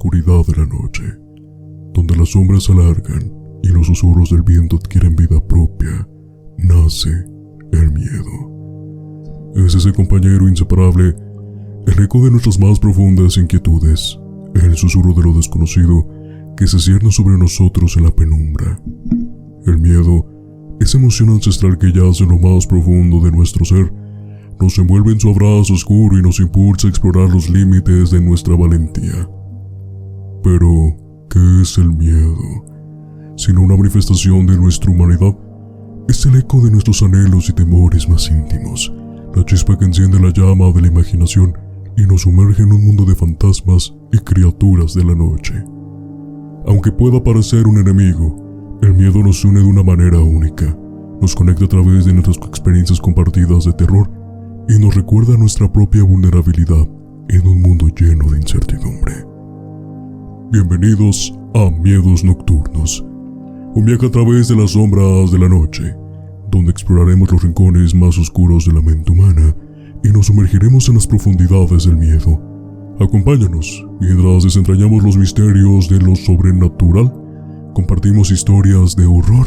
oscuridad de la noche, donde las sombras se alargan y los susurros del viento adquieren vida propia, nace el miedo. Es ese compañero inseparable, el eco de nuestras más profundas inquietudes, el susurro de lo desconocido que se cierne sobre nosotros en la penumbra. El miedo, esa emoción ancestral que yace en lo más profundo de nuestro ser, nos envuelve en su abrazo oscuro y nos impulsa a explorar los límites de nuestra valentía. Pero, ¿qué es el miedo? Sino una manifestación de nuestra humanidad. Es el eco de nuestros anhelos y temores más íntimos, la chispa que enciende la llama de la imaginación y nos sumerge en un mundo de fantasmas y criaturas de la noche. Aunque pueda parecer un enemigo, el miedo nos une de una manera única, nos conecta a través de nuestras experiencias compartidas de terror y nos recuerda nuestra propia vulnerabilidad en un mundo lleno de incertidumbre. Bienvenidos a Miedos Nocturnos, un viaje a través de las sombras de la noche, donde exploraremos los rincones más oscuros de la mente humana y nos sumergiremos en las profundidades del miedo. Acompáñanos mientras desentrañamos los misterios de lo sobrenatural, compartimos historias de horror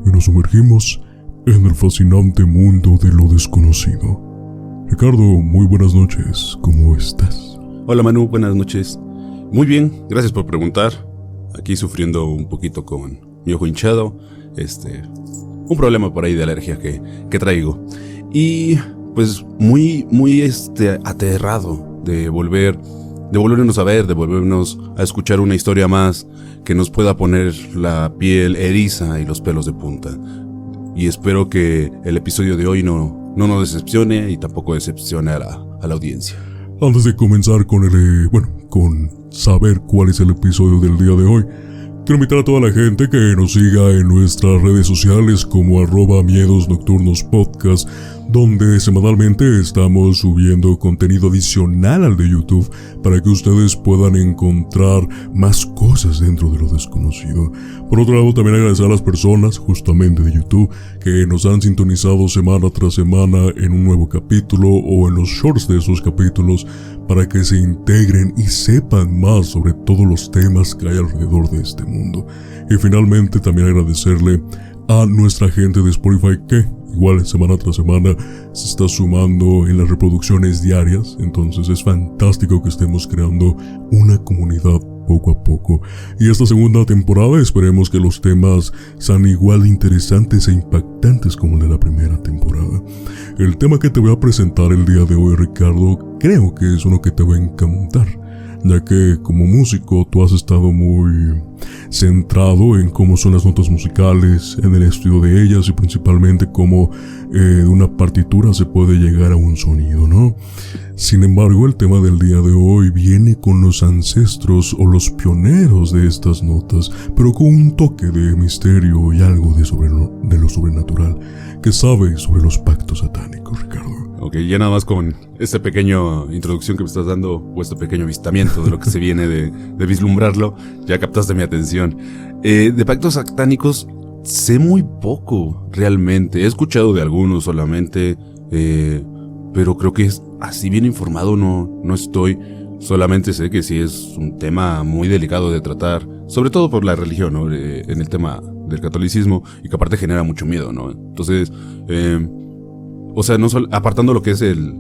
y nos sumergimos en el fascinante mundo de lo desconocido. Ricardo, muy buenas noches, ¿cómo estás? Hola Manu, buenas noches. Muy bien, gracias por preguntar. Aquí sufriendo un poquito con mi ojo hinchado, un problema por ahí de alergia que traigo. Y pues muy aterrado de volvernos a ver, de volvernos a escuchar una historia más que nos pueda poner la piel eriza y los pelos de punta. Y espero que el episodio de hoy no nos decepcione y tampoco decepcione a la audiencia. Antes de comenzar con saber cuál es el episodio del día de hoy, quiero invitar a toda la gente que nos siga en nuestras redes sociales como @miedosnocturnospodcast, donde semanalmente estamos subiendo contenido adicional al de YouTube para que ustedes puedan encontrar más cosas dentro de lo desconocido. Por otro lado, también agradecer a las personas justamente de YouTube que nos han sintonizado semana tras semana en un nuevo capítulo o en los shorts de esos capítulos para que se integren y sepan más sobre todos los temas que hay alrededor de este mundo. Y finalmente también agradecerle a nuestra gente de Spotify que igual semana tras semana se está sumando en las reproducciones diarias. Entonces es fantástico que estemos creando una comunidad poco a poco. Y esta segunda temporada esperemos que los temas sean igual de interesantes e impactantes como el de la primera temporada. El tema que te voy a presentar el día de hoy, Ricardo, creo que es uno que te va a encantar, ya que como músico tú has estado muy centrado en cómo son las notas musicales, en el estudio de ellas y principalmente cómo de una partitura se puede llegar a un sonido, ¿no? Sin embargo, el tema del día de hoy viene con los ancestros o los pioneros de estas notas, pero con un toque de misterio y algo de lo sobrenatural que sabe sobre los pactos satánicos, Ricardo. Ok, ya nada más con esta pequeña introducción que me estás dando, o este pequeño avistamiento de lo que se viene de vislumbrarlo, ya captaste mi atención. De pactos satánicos sé muy poco, realmente. He escuchado de algunos solamente, pero creo que así bien informado no estoy. Solamente sé que sí es un tema muy delicado de tratar, sobre todo por la religión, ¿no? En el tema del catolicismo, y que aparte genera mucho miedo, ¿no? Entonces, apartando lo que es el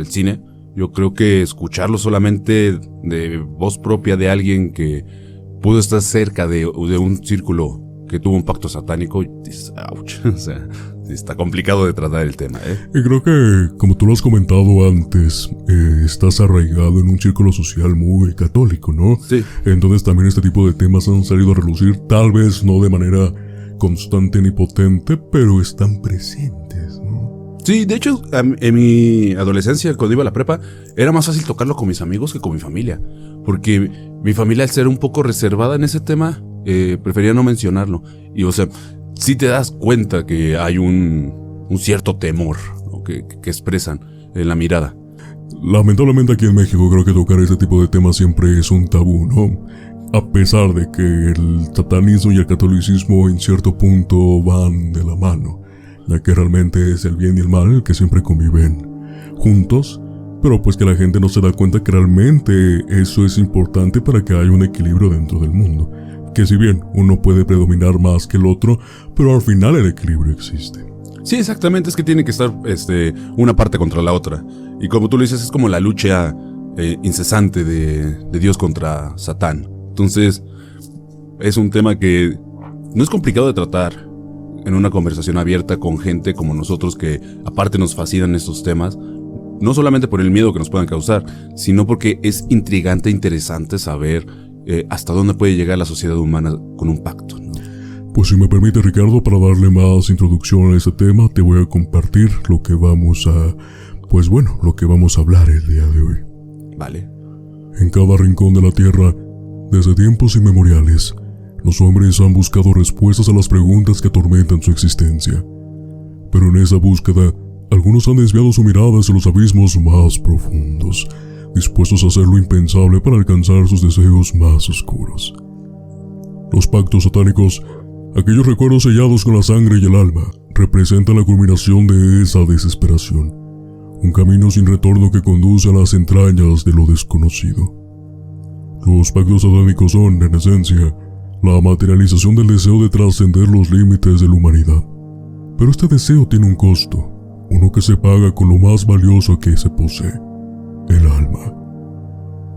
cine, yo creo que escucharlo solamente de voz propia de alguien que pudo estar cerca de un círculo que tuvo un pacto satánico, dices, ouch, o sea, está complicado de tratar el tema, Y creo que, como tú lo has comentado antes, estás arraigado en un círculo social muy católico, ¿no? Sí. Entonces también este tipo de temas han salido a relucir, tal vez no de manera constante ni potente, pero están presentes, ¿no? Sí, de hecho, en mi adolescencia, cuando iba a la prepa, era más fácil tocarlo con mis amigos que con mi familia. Porque mi familia, al ser un poco reservada en ese tema, prefería no mencionarlo. Y, o sea, sí te das cuenta que hay un cierto temor, ¿no? que expresan en la mirada. Lamentablemente aquí en México creo que tocar este tipo de temas siempre es un tabú, ¿no? A pesar de que el satanismo y el catolicismo en cierto punto van de la mano, ya que realmente es el bien y el mal que siempre conviven juntos, pero pues que la gente no se da cuenta que realmente eso es importante para que haya un equilibrio dentro del mundo. Que si bien uno puede predominar más que el otro, pero al final el equilibrio existe. Sí, exactamente, es que tiene que estar una parte contra la otra. Y como tú lo dices, es como la lucha incesante de Dios contra Satán. Entonces, es un tema que no es complicado de tratar en una conversación abierta con gente como nosotros que aparte nos fascinan estos temas, no solamente por el miedo que nos puedan causar, sino porque es intrigante e interesante saber hasta dónde puede llegar la sociedad humana con un pacto, ¿no? Pues si me permite, Ricardo, para darle más introducción a este tema, te voy a compartir lo que vamos a hablar el día de hoy. Vale. En cada rincón de la Tierra, desde tiempos inmemoriales, los hombres han buscado respuestas a las preguntas que atormentan su existencia. Pero en esa búsqueda, algunos han desviado su mirada hacia los abismos más profundos, dispuestos a hacer lo impensable para alcanzar sus deseos más oscuros. Los pactos satánicos, aquellos recuerdos sellados con la sangre y el alma, representan la culminación de esa desesperación, un camino sin retorno que conduce a las entrañas de lo desconocido. Los pactos satánicos son, en esencia, la materialización del deseo de trascender los límites de la humanidad. Pero este deseo tiene un costo, uno que se paga con lo más valioso que se posee, el alma.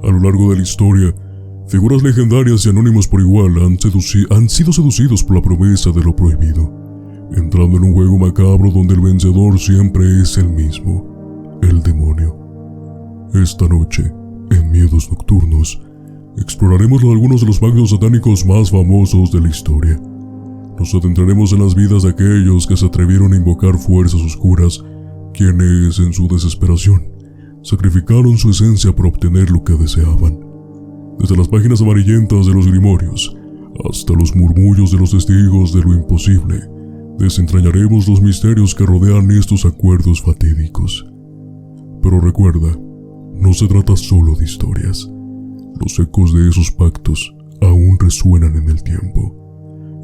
A lo largo de la historia, figuras legendarias y anónimos por igual han sido seducidos por la promesa de lo prohibido, entrando en un juego macabro donde el vencedor siempre es el mismo, el demonio. Esta noche, en Miedos Nocturnos, exploraremos algunos de los pactos satánicos más famosos de la historia. Nos adentraremos en las vidas de aquellos que se atrevieron a invocar fuerzas oscuras, quienes, en su desesperación, sacrificaron su esencia para obtener lo que deseaban. Desde las páginas amarillentas de los grimorios, hasta los murmullos de los testigos de lo imposible, desentrañaremos los misterios que rodean estos acuerdos fatídicos. Pero recuerda, no se trata solo de historias. Los ecos de esos pactos aún resuenan en el tiempo,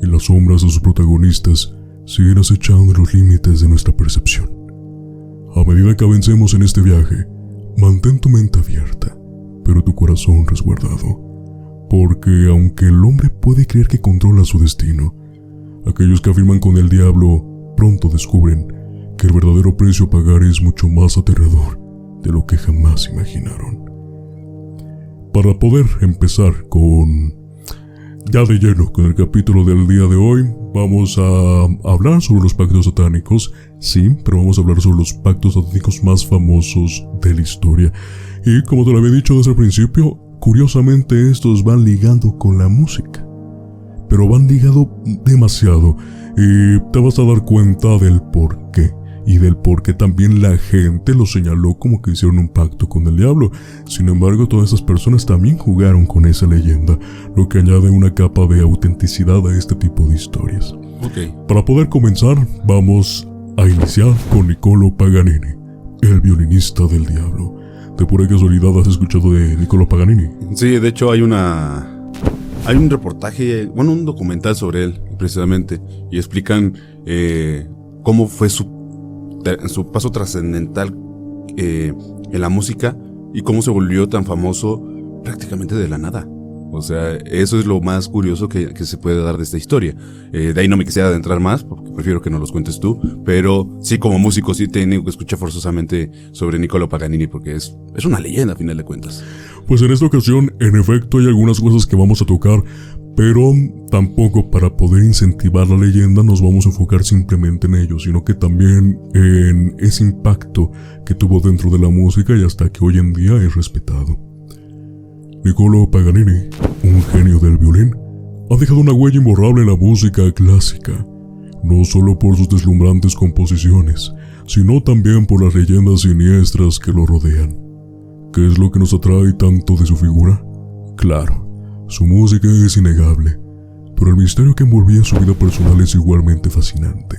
y las sombras de sus protagonistas siguen acechando en los límites de nuestra percepción. A medida que avancemos en este viaje, mantén tu mente abierta, pero tu corazón resguardado, porque aunque el hombre puede creer que controla su destino, aquellos que afirman con el diablo pronto descubren que el verdadero precio a pagar es mucho más aterrador de lo que jamás imaginaron. Para poder empezar ya de lleno con el capítulo del día de hoy, vamos a hablar sobre los pactos satánicos, sí, pero vamos a hablar sobre los pactos satánicos más famosos de la historia. Y como te lo había dicho desde el principio, curiosamente estos van ligando con la música, pero van ligado demasiado, y te vas a dar cuenta del por qué. Y del por qué también la gente lo señaló como que hicieron un pacto con el diablo. Sin embargo, todas esas personas también jugaron con esa leyenda, lo que añade una capa de autenticidad a este tipo de historias. Okay. Para poder comenzar, vamos a iniciar con Niccolò Paganini, el violinista del diablo. ¿De pura casualidad has escuchado de Niccolò Paganini? Sí, de hecho hay un reportaje, un documental sobre él, precisamente, y explican cómo fue su paso trascendental en la música y cómo se volvió tan famoso prácticamente de la nada. O sea, eso es lo más curioso que se puede dar de esta historia. De ahí no me quisiera adentrar más, porque prefiero que no los cuentes tú, pero sí, como músico sí tengo que escuchar forzosamente sobre Niccolò Paganini, porque es una leyenda a final de cuentas. Pues en esta ocasión, en efecto, hay algunas cosas que vamos a tocar, pero tampoco para poder incentivar la leyenda nos vamos a enfocar simplemente en ello, sino que también en ese impacto que tuvo dentro de la música y hasta que hoy en día es respetado. Niccolò Paganini, un genio del violín, ha dejado una huella imborrable en la música clásica, no solo por sus deslumbrantes composiciones, sino también por las leyendas siniestras que lo rodean. ¿Qué es lo que nos atrae tanto de su figura? Claro, su música es innegable, pero el misterio que envolvía su vida personal es igualmente fascinante.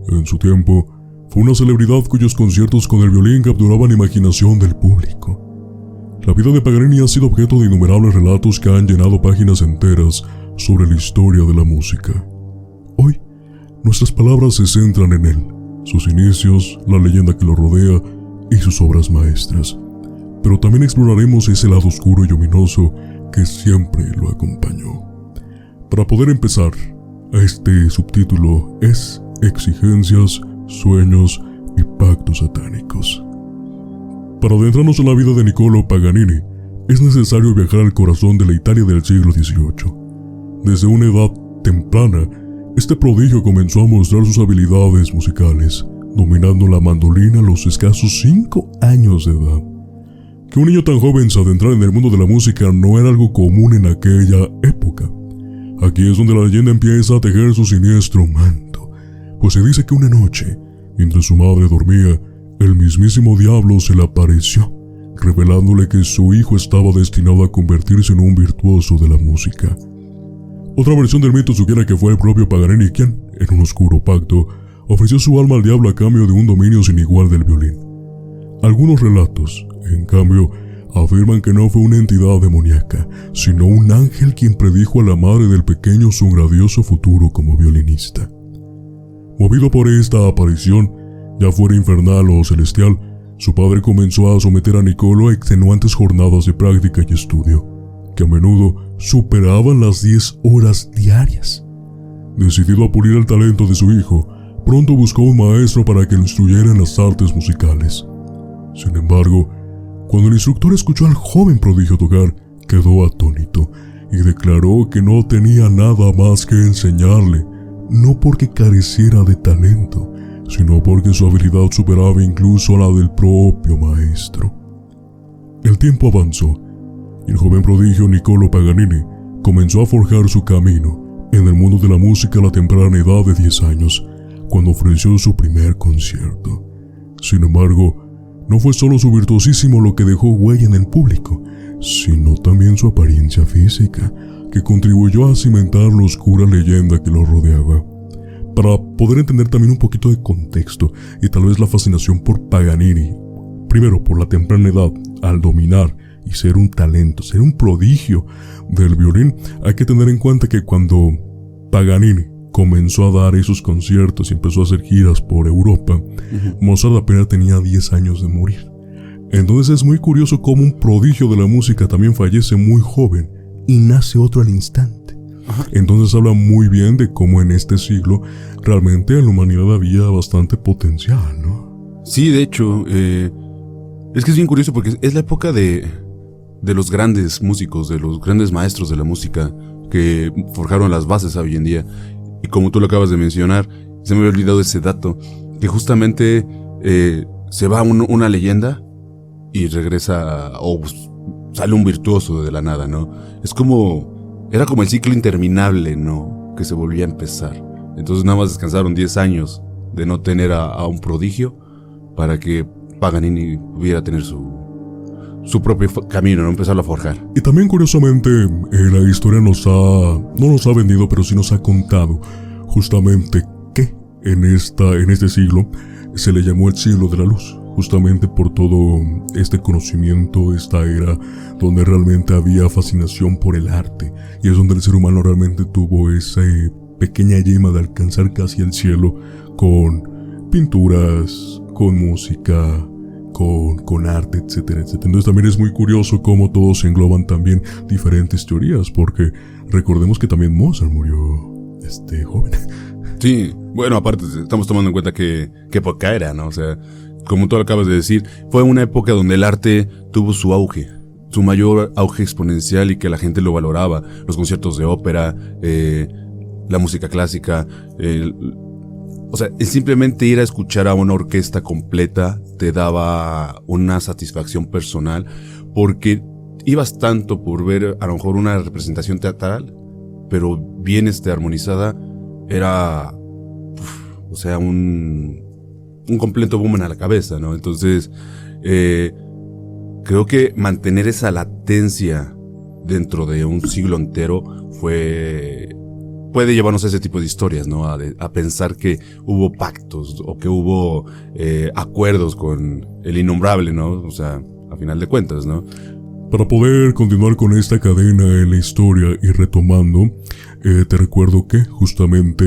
En su tiempo, fue una celebridad cuyos conciertos con el violín capturaban la imaginación del público. La vida de Paganini ha sido objeto de innumerables relatos que han llenado páginas enteras sobre la historia de la música. Hoy, nuestras palabras se centran en él, sus inicios, la leyenda que lo rodea y sus obras maestras, pero también exploraremos ese lado oscuro y luminoso que siempre lo acompañó. Para poder empezar, este subtítulo es Exigencias, Sueños y Pactos Satánicos. Para adentrarnos en la vida de Niccolò Paganini, es necesario viajar al corazón de la Italia del siglo XVIII. Desde una edad temprana, este prodigio comenzó a mostrar sus habilidades musicales, dominando la mandolina a los escasos 5 años de edad. Que un niño tan joven se adentrara en el mundo de la música no era algo común en aquella época. Aquí es donde la leyenda empieza a tejer su siniestro manto, pues se dice que una noche, mientras su madre dormía, el mismísimo diablo se le apareció, revelándole que su hijo estaba destinado a convertirse en un virtuoso de la música. Otra versión del mito sugiere que fue el propio Paganini quien, en un oscuro pacto, ofreció su alma al diablo a cambio de un dominio sin igual del violín. Algunos relatos, en cambio, afirman que no fue una entidad demoníaca, sino un ángel quien predijo a la madre del pequeño su grandioso futuro como violinista. Movido por esta aparición, ya fuera infernal o celestial, su padre comenzó a someter a Niccolò a extenuantes jornadas de práctica y estudio, que a menudo superaban las 10 horas diarias. Decidido a pulir el talento de su hijo, pronto buscó un maestro para que lo instruyera en las artes musicales. Sin embargo, cuando el instructor escuchó al joven prodigio tocar, quedó atónito y declaró que no tenía nada más que enseñarle, no porque careciera de talento, sino porque su habilidad superaba incluso a la del propio maestro. El tiempo avanzó, y el joven prodigio Niccolò Paganini comenzó a forjar su camino en el mundo de la música a la temprana edad de 10 años, cuando ofreció su primer concierto. Sin embargo, no fue solo su virtuosísimo lo que dejó huella en el público, sino también su apariencia física, que contribuyó a cimentar la oscura leyenda que lo rodeaba. Para poder entender también un poquito de contexto y tal vez la fascinación por Paganini, primero por la temprana edad, al dominar y ser un talento, ser un prodigio del violín, hay que tener en cuenta que cuando Paganini comenzó a dar esos conciertos y empezó a hacer giras por Europa, Mozart apenas tenía 10 años de morir. Entonces es muy curioso cómo un prodigio de la música también fallece muy joven y nace otro al instante. Entonces habla muy bien de cómo en este siglo realmente en la humanidad había bastante potencial, ¿no? Sí, de hecho, es que es bien curioso porque es la época de los grandes músicos, de los grandes maestros de la música que forjaron las bases hoy en día. Y como tú lo acabas de mencionar, se me había olvidado ese dato, que justamente se va una leyenda y regresa, o sale un virtuoso de la nada, ¿no? Era como el ciclo interminable, ¿no? Que se volvía a empezar. Entonces nada más descansaron 10 años de no tener a un prodigio para que Paganini pudiera tener su propio camino, ¿no? Empezarlo a forjar. Y también curiosamente la historia no nos ha vendido, pero sí nos ha contado justamente que en este siglo se le llamó el siglo de la luz, justamente por todo este conocimiento, esta era donde realmente había fascinación por el arte, y es donde el ser humano realmente tuvo esa pequeña yema de alcanzar casi el cielo con pinturas, con música, con arte, etcétera, etcétera. Entonces también es muy curioso cómo todos se engloban también diferentes teorías, porque recordemos que también Mozart murió joven. Sí, bueno, aparte estamos tomando en cuenta que época era, ¿no? O sea, como tú acabas de decir, fue una época donde el arte tuvo su auge, su mayor auge exponencial, y que la gente lo valoraba. Los conciertos de ópera, la música clásica, o sea, el simplemente ir a escuchar a una orquesta completa te daba una satisfacción personal, porque ibas tanto por ver a lo mejor una representación teatral, pero bien armonizada, era, o sea, un completo boom a la cabeza, ¿no? Entonces, creo que mantener esa latencia dentro de un siglo entero puede llevarnos a ese tipo de historias, ¿no? A pensar que hubo pactos o que hubo acuerdos con el innombrable, ¿no? O sea, a final de cuentas, ¿no? Para poder continuar con esta cadena en la historia y retomando, te recuerdo que justamente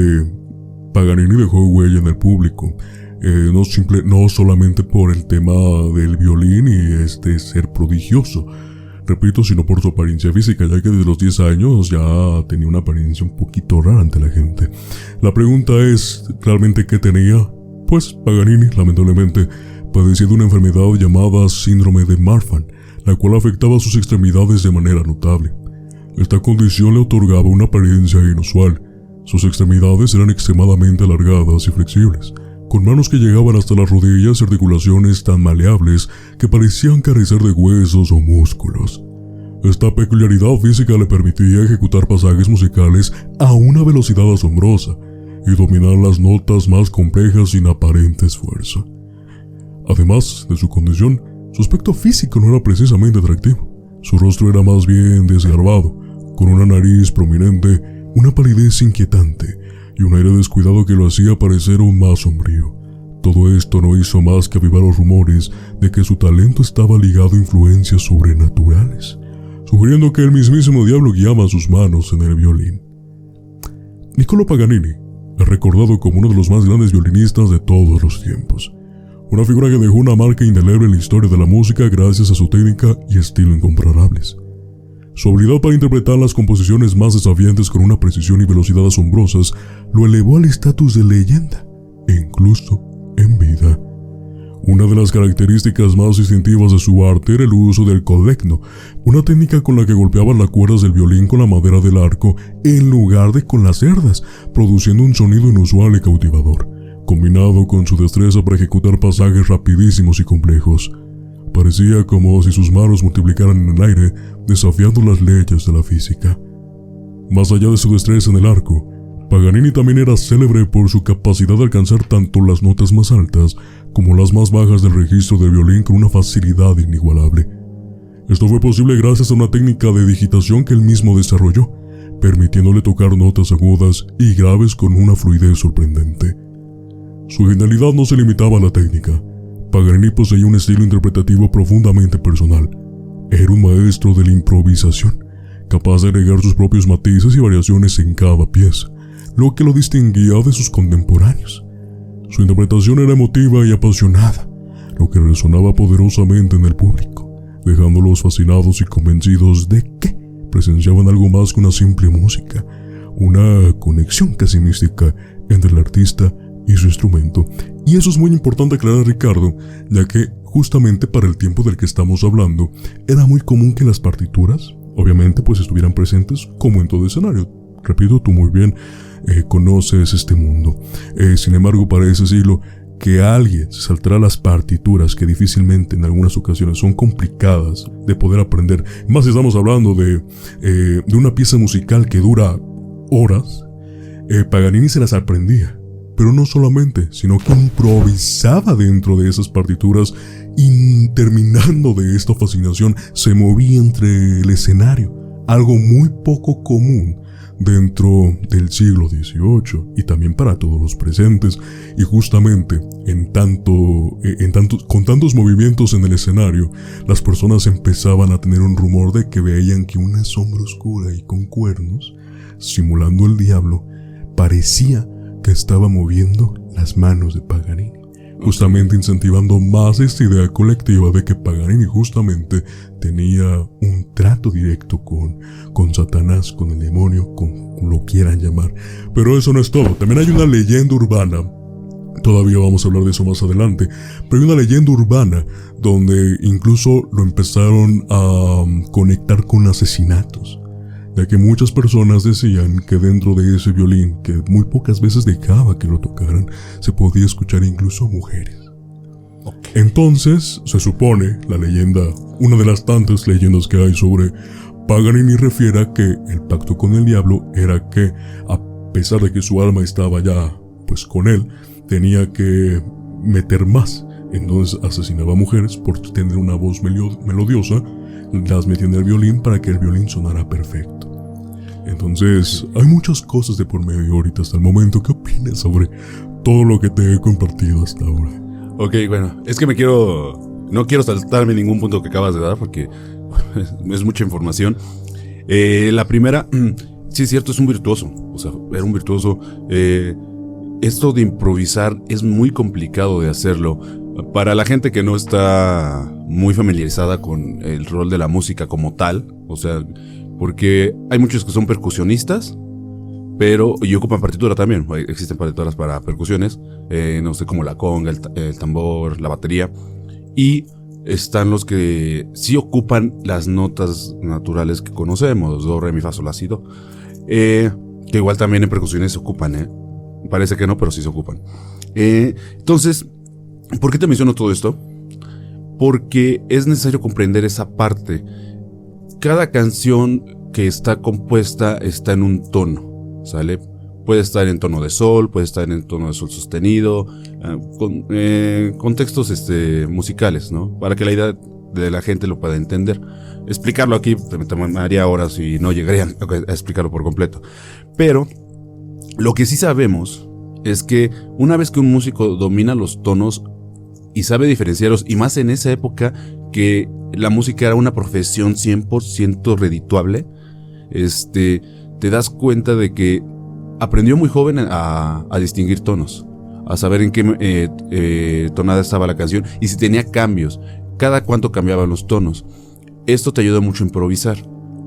Paganini dejó huella en el público. No solamente por el tema del violín y ser prodigioso, repito, sino por su apariencia física, ya que desde los 10 años ya tenía una apariencia un poquito rara ante la gente. La pregunta es, ¿realmente qué tenía? Pues Paganini, lamentablemente, padecía de una enfermedad llamada síndrome de Marfan, la cual afectaba sus extremidades de manera notable. Esta condición le otorgaba una apariencia inusual. Sus extremidades eran extremadamente alargadas y flexibles, con manos que llegaban hasta las rodillas y articulaciones tan maleables que parecían carecer de huesos o músculos. Esta peculiaridad física le permitía ejecutar pasajes musicales a una velocidad asombrosa y dominar las notas más complejas sin aparente esfuerzo. Además de su condición, su aspecto físico no era precisamente atractivo. Su rostro era más bien desgarbado, con una nariz prominente, una palidez inquietante y un aire descuidado que lo hacía parecer aún más sombrío. Todo esto no hizo más que avivar los rumores de que su talento estaba ligado a influencias sobrenaturales, sugiriendo que el mismísimo diablo guiaba sus manos en el violín. Niccolò Paganini es recordado como uno de los más grandes violinistas de todos los tiempos, una figura que dejó una marca indeleble en la historia de la música gracias a su técnica y estilo incomparables. Su habilidad para interpretar las composiciones más desafiantes con una precisión y velocidad asombrosas lo elevó al estatus de leyenda, e incluso en vida. Una de las características más distintivas de su arte era el uso del codecno, una técnica con la que golpeaban las cuerdas del violín con la madera del arco en lugar de con las cerdas, produciendo un sonido inusual y cautivador, combinado con su destreza para ejecutar pasajes rapidísimos y complejos. Parecía como si sus manos multiplicaran en el aire, desafiando las leyes de la física. Más allá de su destreza en el arco, Paganini también era célebre por su capacidad de alcanzar tanto las notas más altas como las más bajas del registro del violín con una facilidad inigualable. Esto fue posible gracias a una técnica de digitación que él mismo desarrolló, permitiéndole tocar notas agudas y graves con una fluidez sorprendente. Su genialidad no se limitaba a la técnica. Paganini poseía un estilo interpretativo profundamente personal. Era un maestro de la improvisación, capaz de agregar sus propios matices y variaciones en cada pieza, lo que lo distinguía de sus contemporáneos. Su interpretación era emotiva y apasionada, lo que resonaba poderosamente en el público, dejándolos fascinados y convencidos de que presenciaban algo más que una simple música, una conexión casi mística entre el artista y su instrumento. Y eso es muy importante aclarar, Ricardo, ya que justamente para el tiempo del que estamos hablando, era muy común que las partituras, obviamente, pues estuvieran presentes como en todo escenario. Repito, tú muy bien conoces este mundo. Sin embargo, para ese siglo, que alguien se saltara las partituras, que difícilmente en algunas ocasiones son complicadas de poder aprender, más si estamos hablando de una pieza musical que dura horas, Paganini se las aprendía. Pero no solamente, sino que improvisaba dentro de esas partituras y terminando de esta fascinación se movía entre el escenario, algo muy poco común dentro del siglo XVIII y también para todos los presentes. Y justamente con tantos movimientos en el escenario, las personas empezaban a tener un rumor de que veían que una sombra oscura y con cuernos, simulando el diablo, parecía que estaba moviendo las manos de Paganini, justamente incentivando más esta idea colectiva de que Paganini justamente tenía un trato directo con Satanás, con el demonio, con lo quieran llamar. Pero eso no es todo, también hay una leyenda urbana, todavía vamos a hablar de eso más adelante, pero hay una leyenda urbana donde incluso lo empezaron a conectar con asesinatos, ya que muchas personas decían que dentro de ese violín, que muy pocas veces dejaba que lo tocaran, se podía escuchar incluso mujeres. Entonces, se supone, la leyenda, una de las tantas leyendas que hay sobre Paganini, refiere a que el pacto con el diablo era que, a pesar de que su alma estaba ya, pues con él, tenía que meter más. Entonces asesinaba a mujeres por tener una voz melodiosa, las metía en el violín para que el violín sonara perfecto. Entonces, hay muchas cosas de por medio ahorita hasta el momento. ¿Qué opinas sobre todo lo que te he compartido hasta ahora? Ok, bueno, es que no quiero saltarme ningún punto que acabas de dar porque es mucha información. La primera, sí es cierto, es un virtuoso. O sea, era un virtuoso. esto de improvisar es muy complicado de hacerlo. Para la gente que no está muy familiarizada con el rol de la música como tal, o sea, porque hay muchos que son percusionistas, pero y ocupan partitura también. Existen partituras para percusiones, no sé, como la conga, el tambor, la batería. Y están los que sí ocupan las notas naturales que conocemos, do, re, mi, fa, sol, la, si, do. Que igual también en percusiones se ocupan, Parece que no, pero sí se ocupan. Entonces, ¿por qué te menciono todo esto? Porque es necesario comprender esa parte. Cada canción que está compuesta está en un tono, ¿sale? Puede estar en tono de sol, puede estar en tono de sol sostenido, con contextos musicales, ¿no? Para que la idea de la gente lo pueda entender. Explicarlo aquí me tomaría horas y no llegaría a explicarlo por completo. Pero lo que sí sabemos es que una vez que un músico domina los tonos y sabe diferenciarlos, y más en esa época que la música era una profesión 100% redituable, te das cuenta de que aprendió muy joven a distinguir tonos, a saber en qué tonada estaba la canción y si tenía cambios, cada cuánto cambiaban los tonos. Esto te ayuda mucho a improvisar.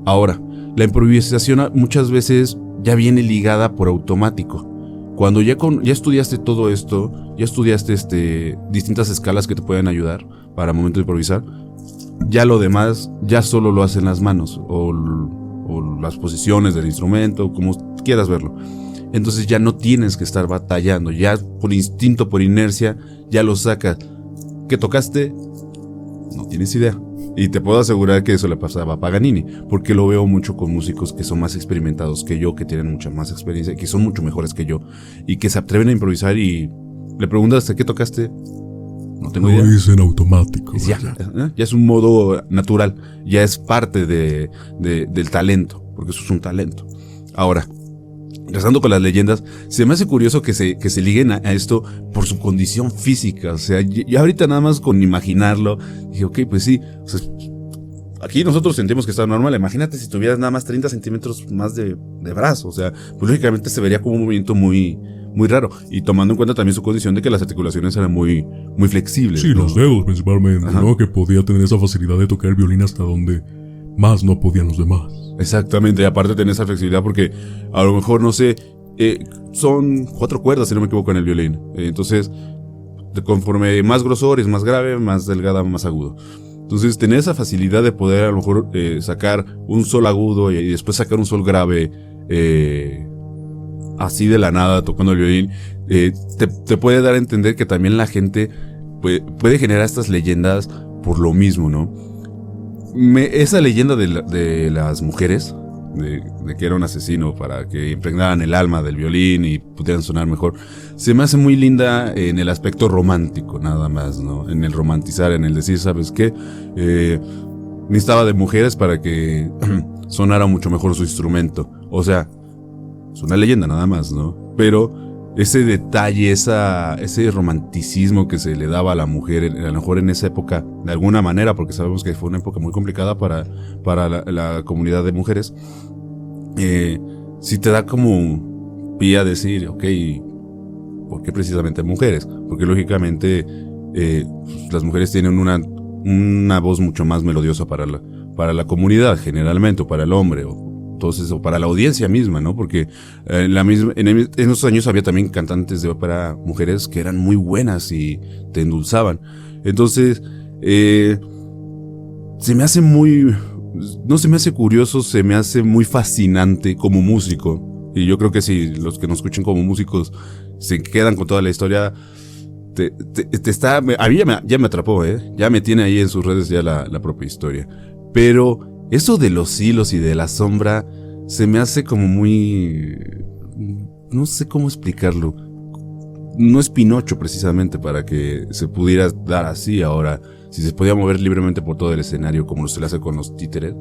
Ahora, la improvisación muchas veces ya viene ligada por automático. Cuando ya estudiaste todo esto, ya estudiaste distintas escalas que te pueden ayudar para el momento de improvisar, ya lo demás ya solo lo hacen las manos o las posiciones del instrumento, como quieras verlo. Entonces ya no tienes que estar batallando, ya por instinto, por inercia, ya lo sacas. ¿Qué tocaste? No tienes idea. Y te puedo asegurar que eso le pasaba a Paganini, porque lo veo mucho con músicos que son más experimentados que yo, que tienen mucha más experiencia, que son mucho mejores que yo, y que se atreven a improvisar y le preguntas ¿qué tocaste? No tengo idea. Lo hice en automático. Ya es un modo natural, ya es parte del talento, porque eso es un talento. Ahora, regresando con las leyendas, se me hace curioso que se liguen a esto por su condición física. O sea, ya ahorita nada más con imaginarlo, dije, ok, pues sí. O sea, aquí nosotros sentimos que está normal. Imagínate si tuvieras nada más 30 centímetros más de brazo. O sea, pues lógicamente se vería como un movimiento muy, muy raro. Y tomando en cuenta también su condición de que las articulaciones eran muy, muy flexibles. Sí, ¿no? Los dedos principalmente, ajá, ¿no? Que podía tener esa facilidad de tocar el violín hasta donde más no podían los demás. Exactamente, y aparte tener esa flexibilidad porque a lo mejor, no sé, son 4 cuerdas, si no me equivoco, en el violín. Entonces, conforme más grosor es más grave, más delgada, más agudo. Entonces, tener esa facilidad de poder a lo mejor sacar un sol agudo y después sacar un sol grave así de la nada tocando el violín, te puede dar a entender que también la gente puede generar estas leyendas por lo mismo, ¿no? Esa leyenda de las mujeres, de que era un asesino para que impregnaran el alma del violín y pudieran sonar mejor, se me hace muy linda en el aspecto romántico, nada más, ¿no? En el romantizar, en el decir, ¿sabes qué? Necesitaba de mujeres para que sonara mucho mejor su instrumento. O sea, es una leyenda nada más, ¿no? Pero ese detalle, ese romanticismo que se le daba a la mujer, a lo mejor en esa época, de alguna manera, porque sabemos que fue una época muy complicada para la comunidad de mujeres, sí te da como pie a decir, ok, ¿por qué precisamente mujeres? Porque lógicamente las mujeres tienen una voz mucho más melodiosa para la comunidad, generalmente, o para el hombre, entonces, o para la audiencia misma, ¿no? Porque en esos años había también cantantes de ópera mujeres que eran muy buenas y te endulzaban. Entonces, se me hace no se me hace curioso, se me hace muy fascinante como músico. Y yo creo que si los que nos escuchen como músicos se quedan con toda la historia, a mí ya me atrapó, ya me tiene ahí en sus redes ya la propia historia. Pero eso de los hilos y de la sombra se me hace como muy... no sé cómo explicarlo. No es Pinocho precisamente para que se pudiera dar así ahora. Si se podía mover libremente por todo el escenario como se le hace con los títeres,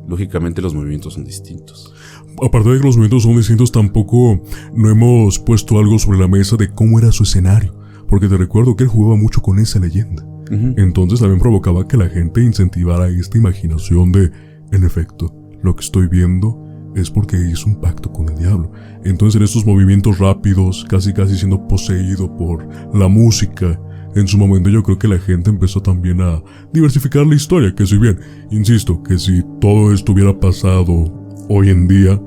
lógicamente los movimientos son distintos. Aparte de que los movimientos son distintos, tampoco no hemos puesto algo sobre la mesa de cómo era su escenario. Porque te recuerdo que él jugaba mucho con esa leyenda. Uh-huh. Entonces también provocaba que la gente incentivara esta imaginación de, en efecto, lo que estoy viendo es porque hizo un pacto con el diablo. Entonces en estos movimientos rápidos, casi siendo poseído por la música, en su momento yo creo que la gente empezó también a diversificar la historia, que si bien, insisto, que si todo esto hubiera pasado hoy en día,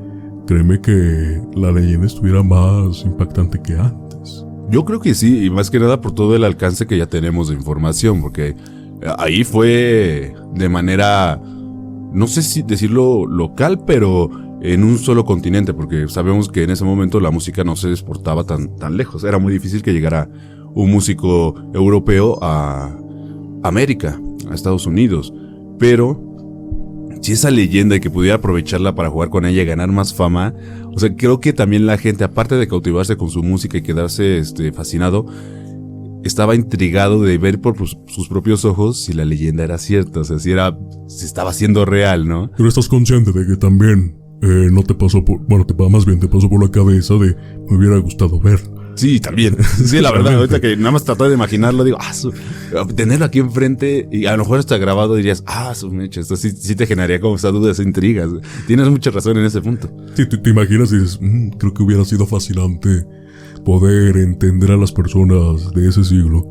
créeme que la leyenda estuviera más impactante que antes. Yo creo que sí, y más que nada por todo el alcance que ya tenemos de información, porque ahí fue de manera, no sé si decirlo local, pero en un solo continente, porque sabemos que en ese momento la música no se exportaba tan lejos. Era muy difícil que llegara un músico europeo a América, a Estados Unidos, pero si esa leyenda y que pudiera aprovecharla para jugar con ella y ganar más fama, o sea, creo que también la gente, aparte de cautivarse con su música y quedarse fascinado, estaba intrigado de ver por sus propios ojos si la leyenda era cierta, o sea, si estaba siendo real, ¿no? Pero estás consciente de que también no te pasó te pasó por la cabeza de me hubiera gustado verlo. Sí, también. Sí, la verdad, ahorita que nada más traté de imaginarlo, digo, tenerlo aquí enfrente y a lo mejor está grabado dirías, su mecha, esto sí te generaría como esas dudas e intrigas. Tienes mucha razón en ese punto. Sí, te imaginas y dices, creo que hubiera sido fascinante poder entender a las personas de ese siglo,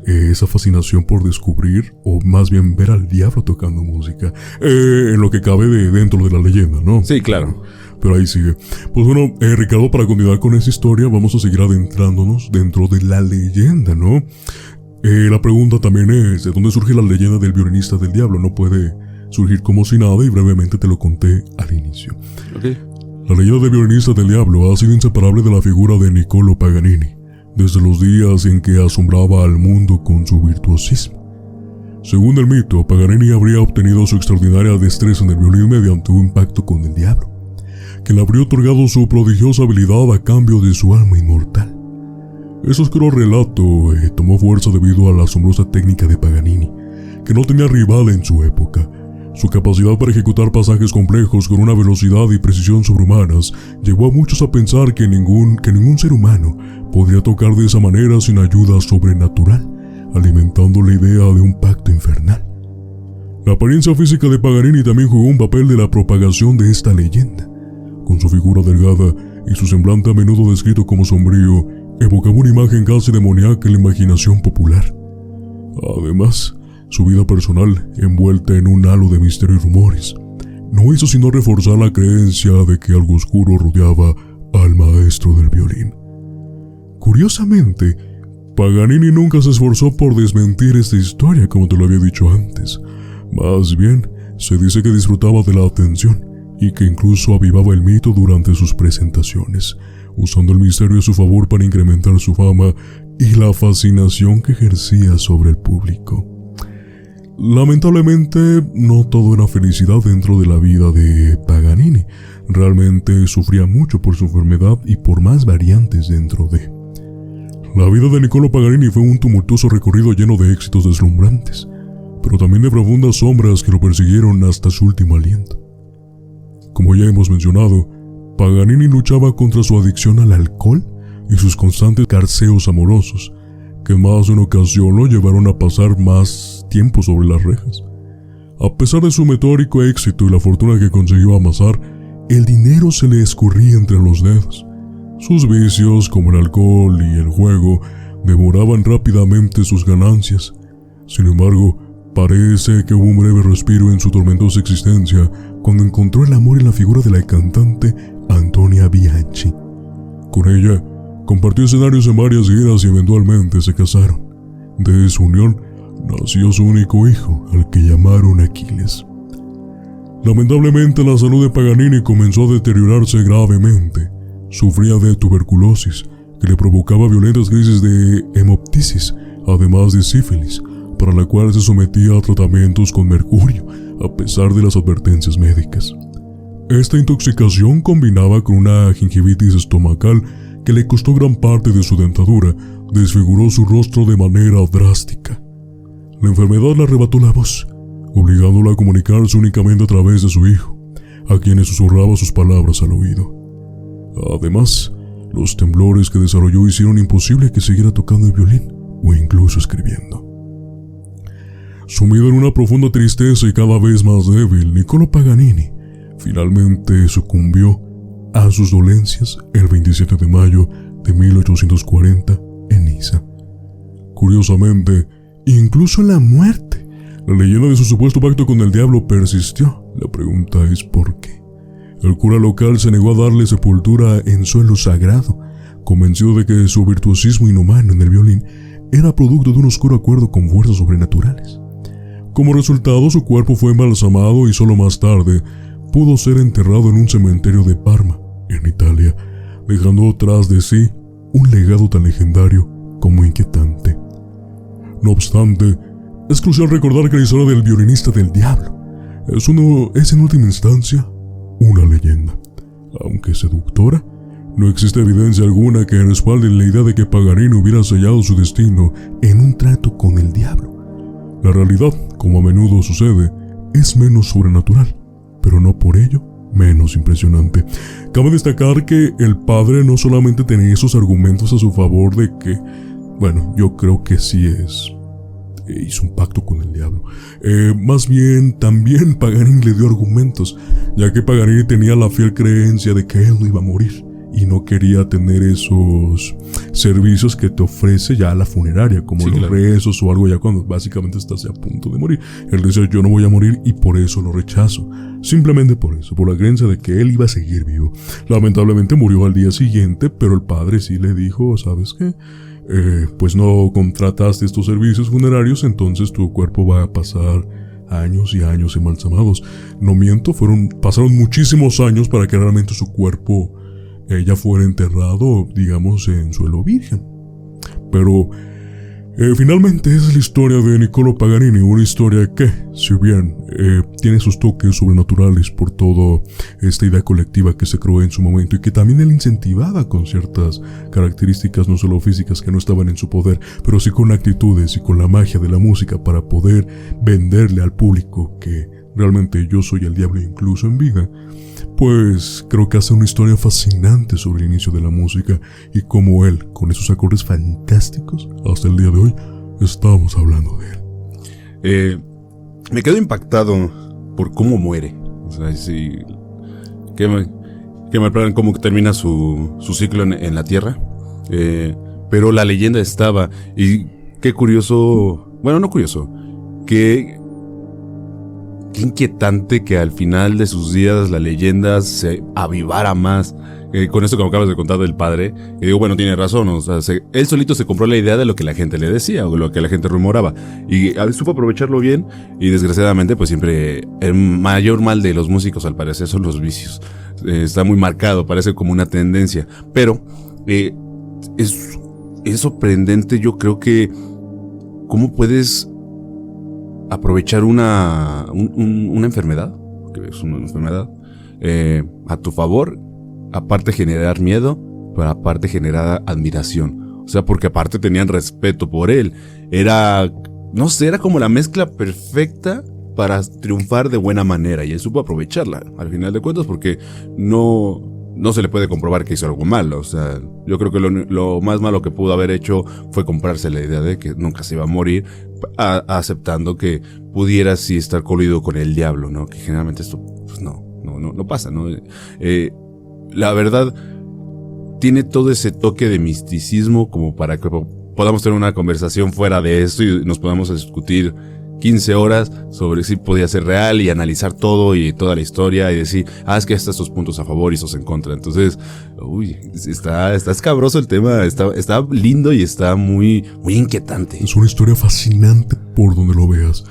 esa fascinación por descubrir, o más bien ver al diablo tocando música, en lo que cabe dentro de la leyenda, ¿no? Sí, claro. Pero ahí sigue. Pues bueno, Ricardo, para continuar con esa historia, vamos a seguir adentrándonos dentro de la leyenda, ¿no? La pregunta también es, ¿de dónde surge la leyenda del violinista del diablo? No puede surgir como si nada, y brevemente te lo conté al inicio. Okay. La leyenda del violinista del diablo ha sido inseparable de la figura de Niccolò Paganini, desde los días en que asombraba al mundo con su virtuosismo. Según el mito, Paganini habría obtenido su extraordinaria destreza en el violín mediante un pacto con el diablo, que le habría otorgado su prodigiosa habilidad a cambio de su alma inmortal. Ese oscuro relato tomó fuerza debido a la asombrosa técnica de Paganini, que no tenía rival en su época. Su capacidad para ejecutar pasajes complejos con una velocidad y precisión sobrehumanas llevó a muchos a pensar que ningún ser humano podría tocar de esa manera sin ayuda sobrenatural, alimentando la idea de un pacto infernal. La apariencia física de Paganini también jugó un papel de la propagación de esta leyenda. Con su figura delgada y su semblante a menudo descrito como sombrío, evocaba una imagen casi demoníaca en la imaginación popular. Además, su vida personal, envuelta en un halo de misterio y rumores, no hizo sino reforzar la creencia de que algo oscuro rodeaba al maestro del violín. Curiosamente, Paganini nunca se esforzó por desmentir esta historia, como te lo había dicho antes. Más bien, se dice que disfrutaba de la atención y que incluso avivaba el mito durante sus presentaciones, usando el misterio a su favor para incrementar su fama y la fascinación que ejercía sobre el público. Lamentablemente, no todo era felicidad dentro de la vida de Paganini. Realmente sufría mucho por su enfermedad y por más variantes dentro de. La vida de Niccolò Paganini fue un tumultuoso recorrido lleno de éxitos deslumbrantes, pero también de profundas sombras que lo persiguieron hasta su último aliento. Como ya hemos mencionado, Paganini luchaba contra su adicción al alcohol y sus constantes garceos amorosos, que en más de una ocasión lo llevaron a pasar más tiempo sobre las rejas. A pesar de su meteórico éxito y la fortuna que consiguió amasar, el dinero se le escurría entre los dedos. Sus vicios, como el alcohol y el juego, devoraban rápidamente sus ganancias. Sin embargo, parece que hubo un breve respiro en su tormentosa existencia cuando encontró el amor en la figura de la cantante Antonia Bianchi. Con ella, compartió escenarios en varias giras y eventualmente se casaron. De su unión, nació su único hijo, al que llamaron Aquiles. Lamentablemente, la salud de Paganini comenzó a deteriorarse gravemente. Sufría de tuberculosis, que le provocaba violentas crisis de hemoptisis, además de sífilis, para la cual se sometía a tratamientos con mercurio, a pesar de las advertencias médicas. Esta intoxicación combinaba con una gingivitis estomacal que le costó gran parte de su dentadura, desfiguró su rostro de manera drástica. La enfermedad le arrebató la voz, obligándola a comunicarse únicamente a través de su hijo, a quienes susurraba sus palabras al oído. Además, los temblores que desarrolló hicieron imposible que siguiera tocando el violín o incluso escribiendo. Sumido en una profunda tristeza y cada vez más débil, Niccolò Paganini finalmente sucumbió a sus dolencias el 27 de mayo de 1840 en Niza. Curiosamente, incluso en la muerte, la leyenda de su supuesto pacto con el diablo persistió. La pregunta es ¿por qué? El cura local se negó a darle sepultura en suelo sagrado, convencido de que su virtuosismo inhumano en el violín era producto de un oscuro acuerdo con fuerzas sobrenaturales. Como resultado, su cuerpo fue embalsamado y solo más tarde pudo ser enterrado en un cementerio de Parma, en Italia, dejando tras de sí un legado tan legendario como inquietante. No obstante, es crucial recordar que la historia del violinista del diablo es en última instancia una leyenda. Aunque seductora, no existe evidencia alguna que respalde la idea de que Paganini hubiera sellado su destino en un trato con el diablo. La realidad, como a menudo sucede, es menos sobrenatural, pero no por ello menos impresionante. Cabe destacar que el padre no solamente tenía esos argumentos a su favor de que, yo creo que sí hizo un pacto con el diablo. Más bien, también Paganini le dio argumentos, ya que Paganini tenía la fiel creencia de que él no iba a morir y no quería tener esos servicios que te ofrece ya la funeraria, como los rezos o algo ya cuando básicamente estás a punto de morir. Él decía, yo no voy a morir y por eso lo rechazo. Simplemente por eso, por la creencia de que él iba a seguir vivo. Lamentablemente murió al día siguiente, pero el padre sí le dijo, ¿sabes qué? Pues no contrataste estos servicios funerarios, entonces tu cuerpo va a pasar años y años embalsamados. No miento, pasaron muchísimos años para que realmente su cuerpo ya fuera enterrado, digamos, en suelo virgen. Pero finalmente esa es la historia de Niccolò Paganini, una historia que, si bien tiene sus toques sobrenaturales por toda esta idea colectiva que se creó en su momento y que también él incentivaba con ciertas características no solo físicas que no estaban en su poder, pero sí con actitudes y con la magia de la música para poder venderle al público que realmente yo soy el diablo incluso en vida, pues creo que hace una historia fascinante sobre el inicio de la música y cómo él, con esos acordes fantásticos, hasta el día de hoy, estamos hablando de él. Me quedo impactado por cómo muere. O sea, sí, que me plan cómo termina su ciclo en la Tierra. Pero la leyenda estaba, y qué curioso, no curioso, qué inquietante que al final de sus días la leyenda se avivara más. Con esto que me acabas de contar del padre, y digo, tiene razón, o sea, él solito se compró la idea de lo que la gente le decía, o lo que la gente rumoraba, y supo aprovecharlo bien, y desgraciadamente, pues siempre, el mayor mal de los músicos, al parecer, son los vicios. Está muy marcado, parece como una tendencia, pero es sorprendente, yo creo que, ¿cómo puedes aprovechar una enfermedad, que es una enfermedad, a tu favor? Aparte generar miedo, pero aparte generar admiración. O sea, porque aparte tenían respeto por él. Era como la mezcla perfecta para triunfar de buena manera. Y él supo aprovecharla, al final de cuentas, porque no se le puede comprobar que hizo algo malo. O sea, yo creo que lo más malo que pudo haber hecho fue comprarse la idea de que nunca se iba a morir, aceptando que pudiera sí estar coludido con el diablo, ¿no? Que generalmente esto, pues no pasa, ¿no? La verdad, tiene todo ese toque de misticismo como para que podamos tener una conversación fuera de esto y nos podamos discutir 15 horas sobre si podía ser real y analizar todo y toda la historia y decir, es que estos puntos a favor y estos en contra. Entonces, está escabroso el tema, está lindo y está muy, muy inquietante. Es una historia fascinante por donde lo veas.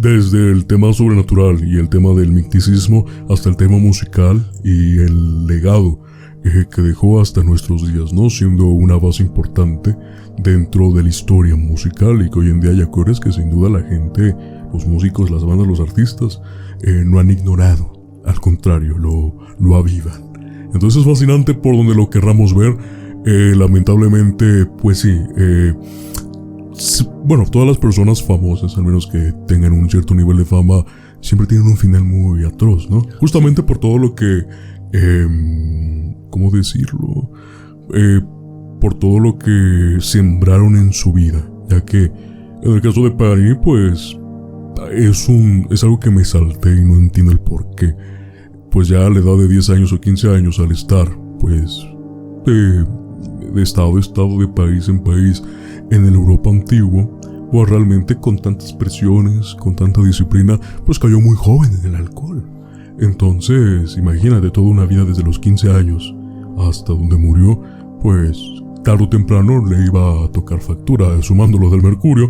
Desde el tema sobrenatural y el tema del misticismo hasta el tema musical y el legado que dejó hasta nuestros días, ¿no? Siendo una base importante dentro de la historia musical y que hoy en día hay acordes que sin duda la gente, los músicos, las bandas, los artistas no han ignorado. Al contrario, lo avivan. Entonces es fascinante por donde lo querramos ver. Lamentablemente, pues sí, todas las personas famosas, al menos que tengan un cierto nivel de fama, siempre tienen un final muy atroz, ¿no? Justamente por todo lo que, ¿cómo decirlo? Por todo lo que sembraron en su vida, ya que en el caso de Paganini, pues, es algo que me salté y no entiendo el por qué. pues ya a la edad de 10 años o 15 años, al estar pues de estado de país en país en el Europa antiguo, pues realmente con tantas presiones, con tanta disciplina, pues cayó muy joven en el alcohol. Entonces, imagínate, toda una vida desde los 15 años hasta donde murió, pues tarde o temprano le iba a tocar factura, sumándolo del mercurio,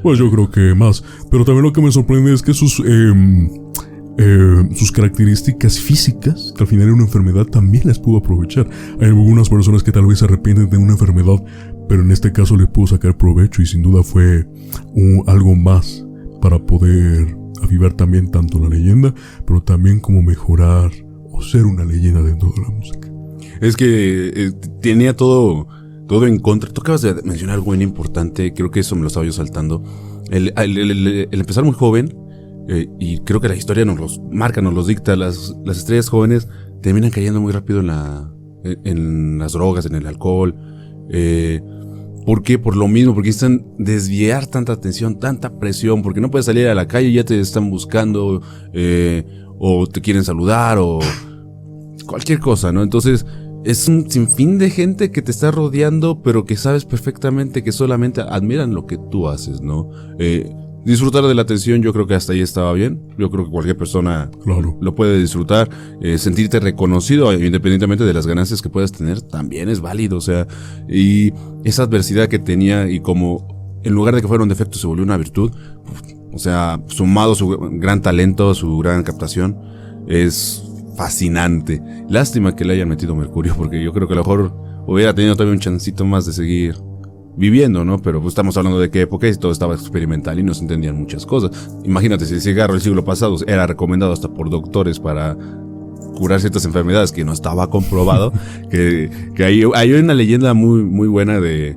pues yo creo que más. Pero también lo que me sorprende es que sus características físicas, que al final era una enfermedad, también las pudo aprovechar. Hay algunas personas que tal vez se arrepienten de una enfermedad, pero en este caso le pudo sacar provecho y sin duda fue algo más para poder avivar también tanto la leyenda, pero también como mejorar o ser una leyenda dentro de la música. Es que tenía todo en contra. Tú acabas de mencionar algo bien importante, creo que eso me lo estaba yo saltando. El empezar muy joven, y creo que la historia nos los marca, nos los dicta. Las estrellas jóvenes terminan cayendo muy rápido en las drogas, en el alcohol. ¿Por qué? Por lo mismo, porque necesitan desviar tanta atención, tanta presión, porque no puedes salir a la calle y ya te están buscando, o te quieren saludar, o cualquier cosa, ¿no? Entonces, es un sinfín de gente que te está rodeando, pero que sabes perfectamente que solamente admiran lo que tú haces, ¿no? Disfrutar de la atención, yo creo que hasta ahí estaba bien. Yo creo que cualquier persona lo puede disfrutar. Sentirte reconocido, independientemente de las ganancias que puedas tener, también es válido. O sea, y esa adversidad que tenía, y como en lugar de que fuera un defecto se volvió una virtud, o sea, sumado a su gran talento, su gran captación, es fascinante. Lástima que le hayan metido mercurio, porque yo creo que a lo mejor hubiera tenido todavía un chancito más de seguir viviendo, ¿no? Pero pues estamos hablando de qué época y todo estaba experimental y no se entendían muchas cosas. Imagínate, si el cigarro del siglo pasado era recomendado hasta por doctores para curar ciertas enfermedades que no estaba comprobado, que hay una leyenda muy, muy buena de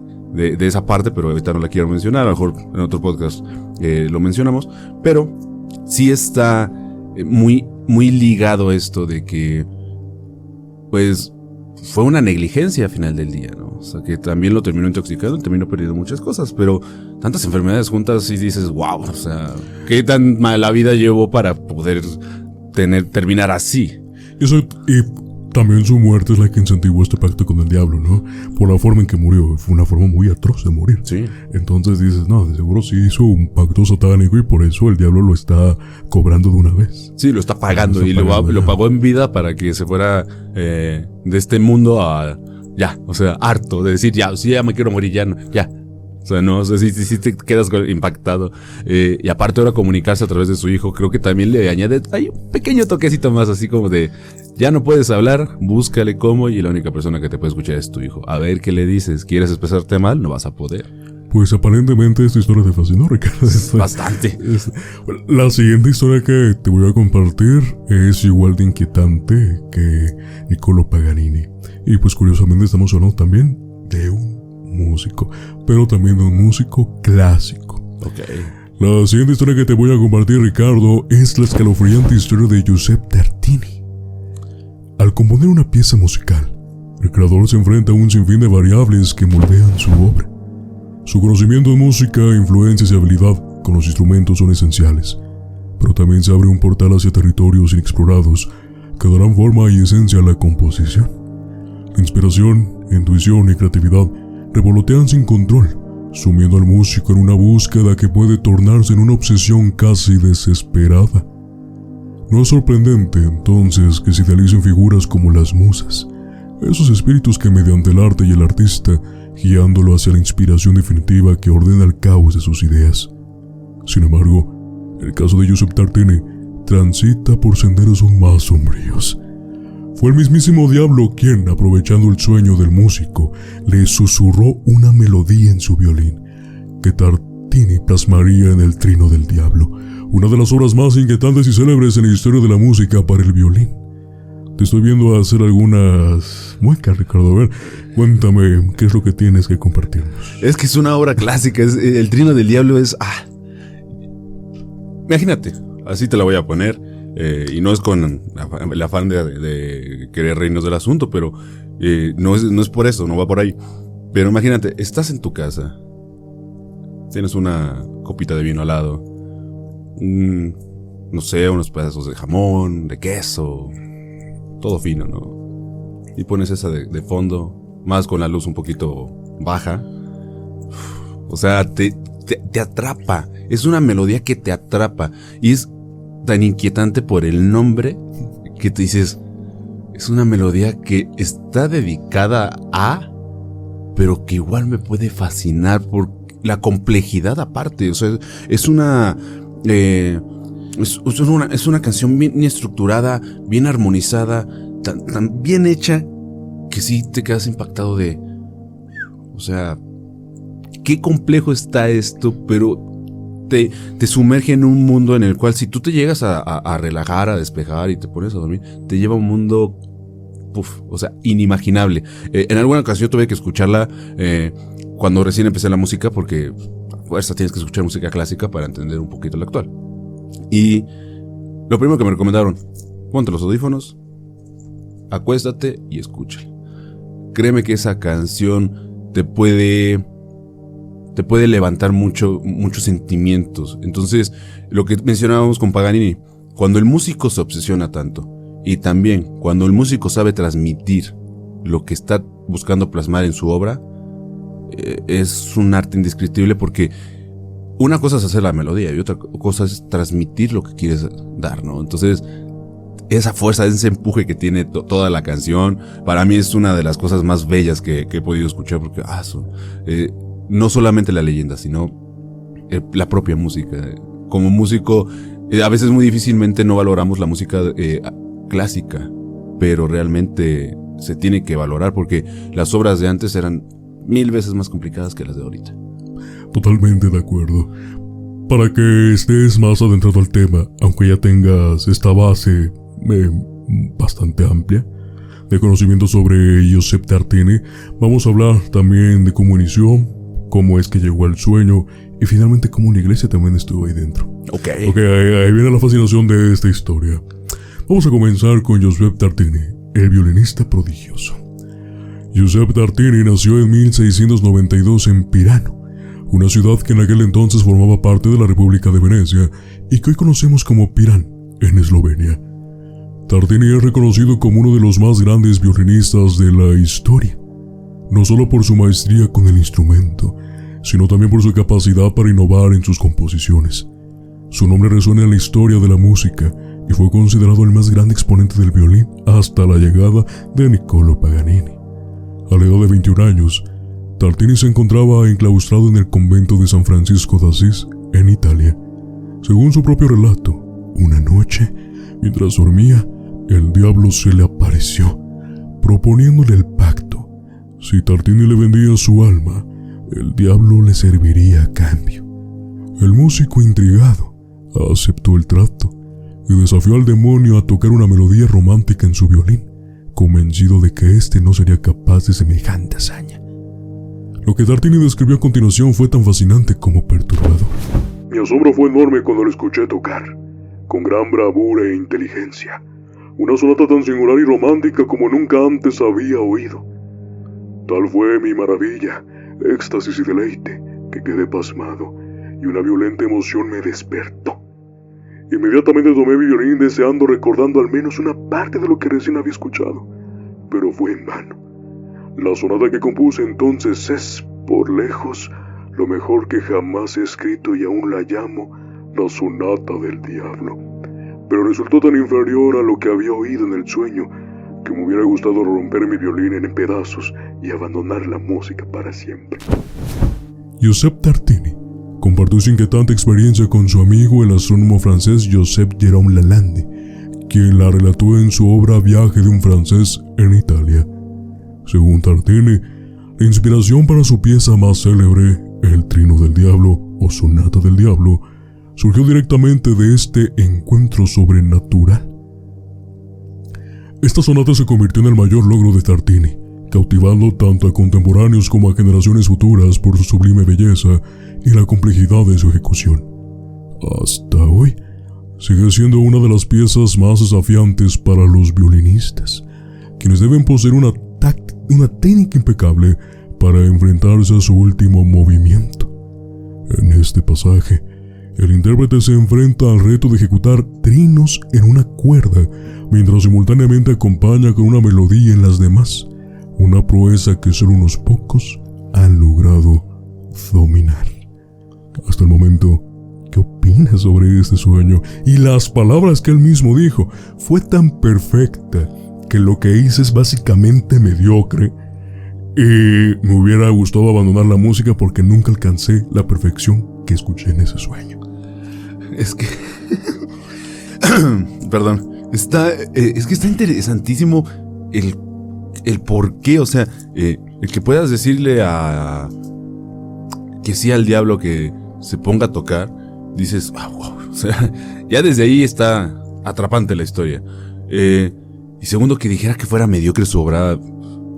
esa parte, pero ahorita no la quiero mencionar, a lo mejor en otro podcast lo mencionamos, pero sí está muy, muy ligado esto de que, pues, fue una negligencia al final del día, ¿no? O sea, que también lo terminó intoxicando y terminó perdiendo muchas cosas, pero tantas enfermedades juntas y dices, wow, o sea, qué tan mala vida llevó para poder terminar así. Y también su muerte es la que incentivó este pacto con el diablo, ¿no? Por la forma en que murió, fue una forma muy atroz de morir. Sí. Entonces dices, no, de seguro sí hizo un pacto satánico y por eso el diablo lo está cobrando de una vez. Sí, lo está pagando y lo pagó en vida para que se fuera de este mundo a ya, o sea, harto de decir, ya, sí, ya me quiero morir, ya. O sea, no, o sea, sí te quedas impactado. Y aparte ahora comunicarse a través de su hijo, creo que también le añade, hay un pequeño toquecito más, así como de, ya no puedes hablar, búscale cómo, y la única persona que te puede escuchar es tu hijo. A ver qué le dices, ¿quieres expresarte mal? No vas a poder. Pues aparentemente esta historia te fascinó, Ricardo. Bastante. La siguiente historia que te voy a compartir es igual de inquietante que Niccolò Paganini. Y pues curiosamente estamos hablando también de un músico, pero también de un músico clásico. Okay. La siguiente historia que te voy a compartir, Ricardo, es la escalofriante historia de Giuseppe Tartini. Al componer una pieza musical, el creador se enfrenta a un sinfín de variables que moldean su obra. Su conocimiento en música, influencias y habilidad con los instrumentos son esenciales, pero también se abre un portal hacia territorios inexplorados que darán forma y esencia a la composición. La inspiración, intuición y creatividad revolotean sin control, sumiendo al músico en una búsqueda que puede tornarse en una obsesión casi desesperada. No es sorprendente, entonces, que se idealicen figuras como las musas, esos espíritus que mediante el arte y el artista, guiándolo hacia la inspiración definitiva que ordena el caos de sus ideas. Sin embargo, el caso de Giuseppe Tartini transita por senderos aún más sombríos. Fue el mismísimo diablo quien, aprovechando el sueño del músico, le susurró una melodía en su violín, que Tartini plasmaría en el Trino del Diablo, una de las obras más inquietantes y célebres en la historia de la música para el violín. Te estoy viendo hacer algunas muecas, Ricardo. A ver, cuéntame, ¿qué es lo que tienes que compartirnos? Es que es una obra clásica, el Trino del Diablo es... Imagínate, así te la voy a poner. Y no es con el afán de querer reírnos del asunto, pero no es por eso, no va por ahí. Pero imagínate, estás en tu casa, tienes una copita de vino al lado, no sé, unos pedazos de jamón, de queso, todo fino, ¿no? Y pones esa de fondo, más con la luz un poquito baja. O sea, te atrapa. Es una melodía que te atrapa. Y es tan inquietante por el nombre que te dices, es una melodía que está dedicada a, pero que igual me puede fascinar por la complejidad aparte. O sea, es una canción bien estructurada, bien armonizada, tan bien hecha, que sí te quedas impactado de, o sea, qué complejo está esto, pero te sumerge en un mundo en el cual si tú te llegas a relajar, a despejar y te pones a dormir, te lleva a un mundo, o sea, inimaginable. En alguna ocasión tuve que escucharla cuando recién empecé la música, porque a fuerza tienes que escuchar música clásica para entender un poquito la actual. Y lo primero que me recomendaron, ponte los audífonos, acuéstate y escúchala. Créeme que esa canción te puede levantar muchos sentimientos. Entonces, lo que mencionábamos con Paganini, cuando el músico se obsesiona tanto, y también cuando el músico sabe transmitir lo que está buscando plasmar en su obra, es un arte indescriptible, porque una cosa es hacer la melodía y otra cosa es transmitir lo que quieres dar, ¿no? Entonces, esa fuerza, ese empuje que tiene toda la canción, para mí es una de las cosas más bellas que he podido escuchar, porque no solamente la leyenda, sino la propia música. Como músico, a veces muy difícilmente no valoramos la música clásica, pero realmente se tiene que valorar, porque las obras de antes eran 1000 veces más complicadas que las de ahorita. Totalmente de acuerdo. Para que estés más adentrado al tema, aunque ya tengas esta base bastante amplia de conocimiento sobre Joseph Tartini, vamos a hablar también de cómo inició, cómo es que llegó al sueño y finalmente cómo una iglesia también estuvo ahí dentro. Ok, ahí viene la fascinación de esta historia. Vamos a comenzar con Joseph Tartini, el violinista prodigioso. Joseph Tartini nació en 1692 en Pirano, una ciudad que en aquel entonces formaba parte de la República de Venecia y que hoy conocemos como Pirán, en Eslovenia. Tartini es reconocido como uno de los más grandes violinistas de la historia, no solo por su maestría con el instrumento, sino también por su capacidad para innovar en sus composiciones. Su nombre resuena en la historia de la música y fue considerado el más grande exponente del violín hasta la llegada de Niccolò Paganini. A la edad de 21 años, Tartini se encontraba enclaustrado en el convento de San Francisco de Asís, en Italia. Según su propio relato, una noche, mientras dormía, el diablo se le apareció, proponiéndole el pacto. Si Tartini le vendía su alma, el diablo le serviría a cambio. El músico, intrigado, aceptó el trato y desafió al demonio a tocar una melodía romántica en su violín, convencido de que éste no sería capaz de semejante hazaña. Lo que Tartini describió a continuación fue tan fascinante como perturbador. Mi asombro fue enorme cuando lo escuché tocar, con gran bravura e inteligencia, una sonata tan singular y romántica como nunca antes había oído. Tal fue mi maravilla, éxtasis y deleite, que quedé pasmado, y una violenta emoción me despertó. Inmediatamente tomé mi violín deseando recordando al menos una parte de lo que recién había escuchado, pero fue en vano. La sonata que compuse entonces es, por lejos, lo mejor que jamás he escrito y aún la llamo la sonata del diablo. Pero resultó tan inferior a lo que había oído en el sueño que me hubiera gustado romper mi violín en pedazos y abandonar la música para siempre. Joseph Tartini compartió su inquietante experiencia con su amigo el astrónomo francés Joseph Jérôme Lalande, quien la relató en su obra Viaje de un francés en Italia. Según Tartini, la inspiración para su pieza más célebre, El Trino del Diablo o Sonata del Diablo, surgió directamente de este encuentro sobrenatural. Esta sonata se convirtió en el mayor logro de Tartini, cautivando tanto a contemporáneos como a generaciones futuras por su sublime belleza y la complejidad de su ejecución. Hasta hoy, sigue siendo una de las piezas más desafiantes para los violinistas, quienes deben poseer una técnica impecable para enfrentarse a su último movimiento. En este pasaje, El intérprete se enfrenta al reto de ejecutar trinos en una cuerda, mientras simultáneamente acompaña con una melodía en las demás, una proeza que solo unos pocos han logrado dominar. Hasta el momento, ¿qué opinas sobre este sueño? Y las palabras que él mismo dijo, fue tan perfecta que lo que hice es básicamente mediocre y me hubiera gustado abandonar la música porque nunca alcancé la perfección que escuché en ese sueño. Es que... Perdón. Es que está interesantísimo el por qué, o sea, el que puedas decirle que sí al diablo que se ponga a tocar, dices, wow, o sea, ya desde ahí está atrapante la historia. Y segundo, que dijera que fuera mediocre su obra,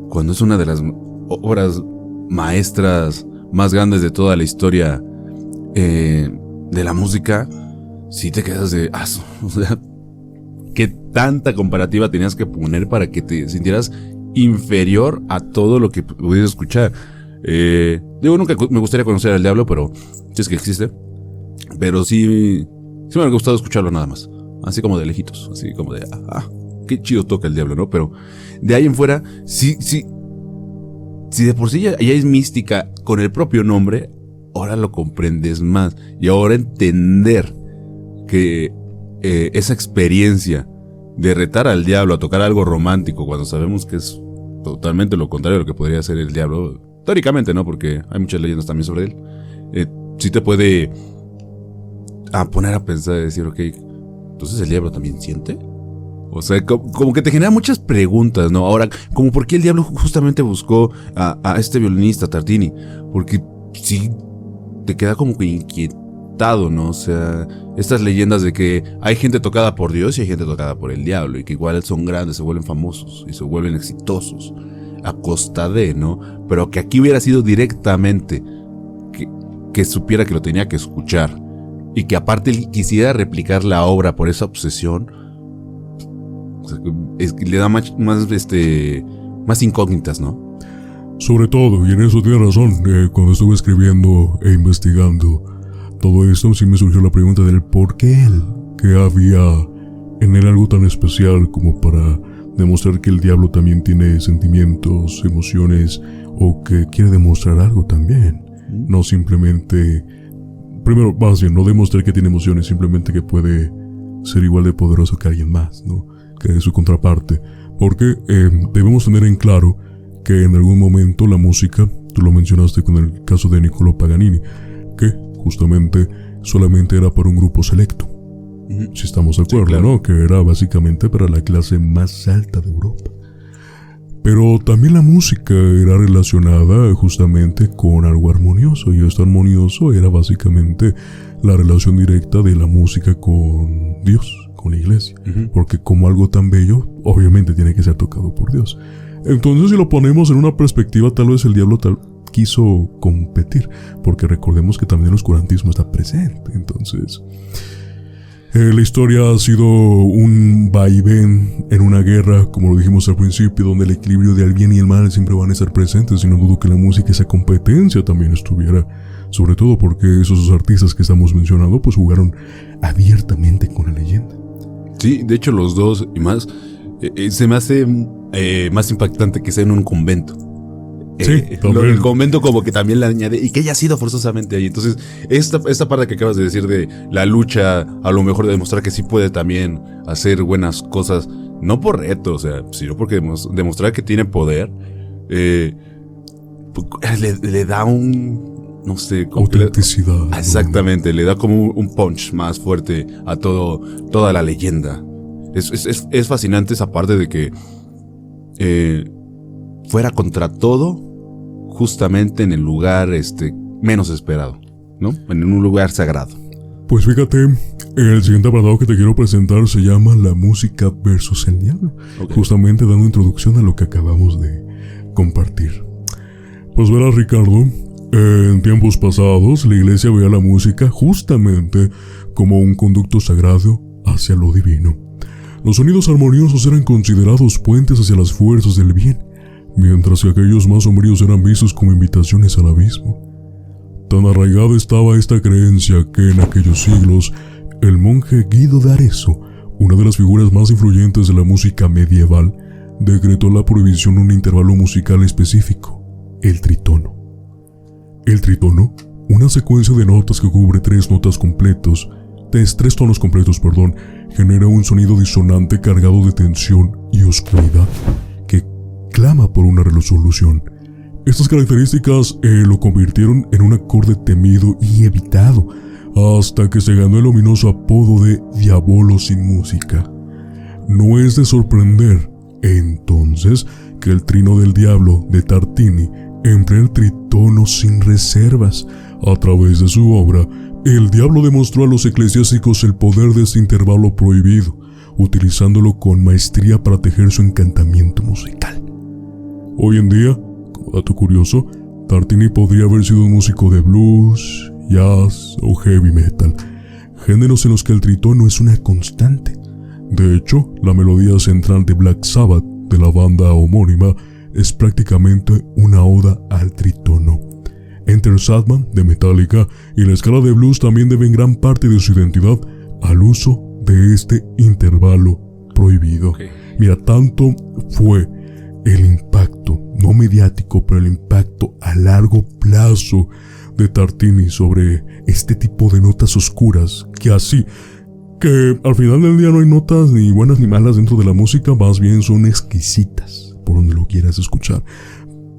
cuando es una de las obras maestras más grandes de toda la historia de la música, sí te quedas de aso. O sea, ¿qué tanta comparativa tenías que poner para que te sintieras inferior a todo lo que pudieras escuchar? Nunca me gustaría conocer al diablo, pero si es que existe. Pero sí me ha gustado escucharlo nada más. Así como de lejitos, así como de, qué chido toca el diablo, ¿no? Pero de ahí en fuera, sí, si de por sí ya es mística con el propio nombre, ahora lo comprendes más. Y ahora entender que esa experiencia de retar al diablo a tocar algo romántico cuando sabemos que es totalmente lo contrario de lo que podría ser el diablo, teóricamente, ¿no? Porque hay muchas leyendas también sobre él. Sí te puede poner a pensar y decir, ok, entonces el diablo también siente. O sea, como que te genera muchas preguntas, ¿no? Ahora, como por qué el diablo justamente buscó a este violinista, Tartini. Porque sí te queda como que inquietado, ¿no? O sea, estas leyendas de que hay gente tocada por Dios y hay gente tocada por el diablo, y que igual son grandes, se vuelven famosos y se vuelven exitosos a costa de, ¿no? Pero que aquí hubiera sido directamente que supiera que lo tenía que escuchar, y que aparte él quisiera replicar la obra por esa obsesión. O sea, le da más incógnitas, ¿no? Sobre todo, y en eso tiene razón, cuando estuve escribiendo e investigando todo esto, sí me surgió la pregunta del por qué él, que había en él algo tan especial como para demostrar que el diablo también tiene sentimientos, emociones, o que quiere demostrar algo también. No simplemente, primero, más bien, no demostrar que tiene emociones, simplemente que puede ser igual de poderoso que alguien más, ¿no? Que es su contraparte. Porque debemos tener en claro que en algún momento la música, tú lo mencionaste con el caso de Niccolò Paganini, que justamente solamente era para un grupo selecto. Si estamos de acuerdo, sí, claro, ¿no? Que era básicamente para la clase más alta de Europa. Pero también la música era relacionada justamente con algo armonioso, y esto armonioso era básicamente la relación directa de la música con Dios, con la iglesia, porque como algo tan bello, obviamente tiene que ser tocado por Dios. Entonces, si lo ponemos en una perspectiva, tal vez el diablo quiso competir, porque recordemos que también el oscurantismo está presente. Entonces, la historia ha sido un vaivén en una guerra, como lo dijimos al principio, donde el equilibrio del bien y el mal siempre van a estar presentes, y no dudo que la música, esa competencia también estuviera, sobre todo porque esos artistas que estamos mencionando pues jugaron abiertamente con la leyenda. Sí, de hecho los dos, y más, se me hace más impactante que sea en un convento. Sí, el convento como que también le añade, y que haya sido forzosamente ahí. Entonces, esta parte que acabas de decir de la lucha, a lo mejor de demostrar que sí puede también hacer buenas cosas, no por reto, o sea, sino porque demostrar que tiene poder, le da un, no sé, como autenticidad. Exactamente, le da como un punch más fuerte a toda la leyenda. Es fascinante esa parte de que fuera contra todo, justamente en el lugar menos esperado, ¿no? En un lugar sagrado. Pues fíjate, el siguiente apartado que te quiero presentar se llama La música versus el diablo. Okay. Justamente dando introducción a lo que acabamos de compartir. Pues verás, Ricardo, en tiempos pasados la iglesia veía la música justamente como un conducto sagrado hacia lo divino. Los sonidos armoniosos eran considerados puentes hacia las fuerzas del bien, mientras que aquellos más sombríos eran vistos como invitaciones al abismo. Tan arraigada estaba esta creencia que en aquellos siglos, el monje Guido de Arezzo, una de las figuras más influyentes de la música medieval, decretó la prohibición de un intervalo musical específico, el tritono. El tritono, una secuencia de notas que cubre tres tonos completos, genera un sonido disonante cargado de tensión y oscuridad que clama por una resolución. Estas características lo convirtieron en un acorde temido y evitado, hasta que se ganó el ominoso apodo de Diavolo sin música. No es de sorprender, entonces, que el Trino del Diablo de Tartini emplee el tritono sin reservas. A través de su obra, el diablo demostró a los eclesiásticos el poder de este intervalo prohibido, utilizándolo con maestría para tejer su encantamiento musical. Hoy en día, como dato curioso, Tartini podría haber sido un músico de blues, jazz o heavy metal, géneros en los que el tritono es una constante. De hecho, la melodía central de Black Sabbath, de la banda homónima, es prácticamente una oda al tritono. Enter Sandman, de Metallica, y la escala de blues también deben gran parte de su identidad al uso de este intervalo prohibido. Okay. Mira, tanto fue el impacto, no mediático, pero el impacto a largo plazo de Tartini sobre este tipo de notas oscuras, que al final del día no hay notas ni buenas ni malas dentro de la música, más bien son exquisitas, por donde lo quieras escuchar.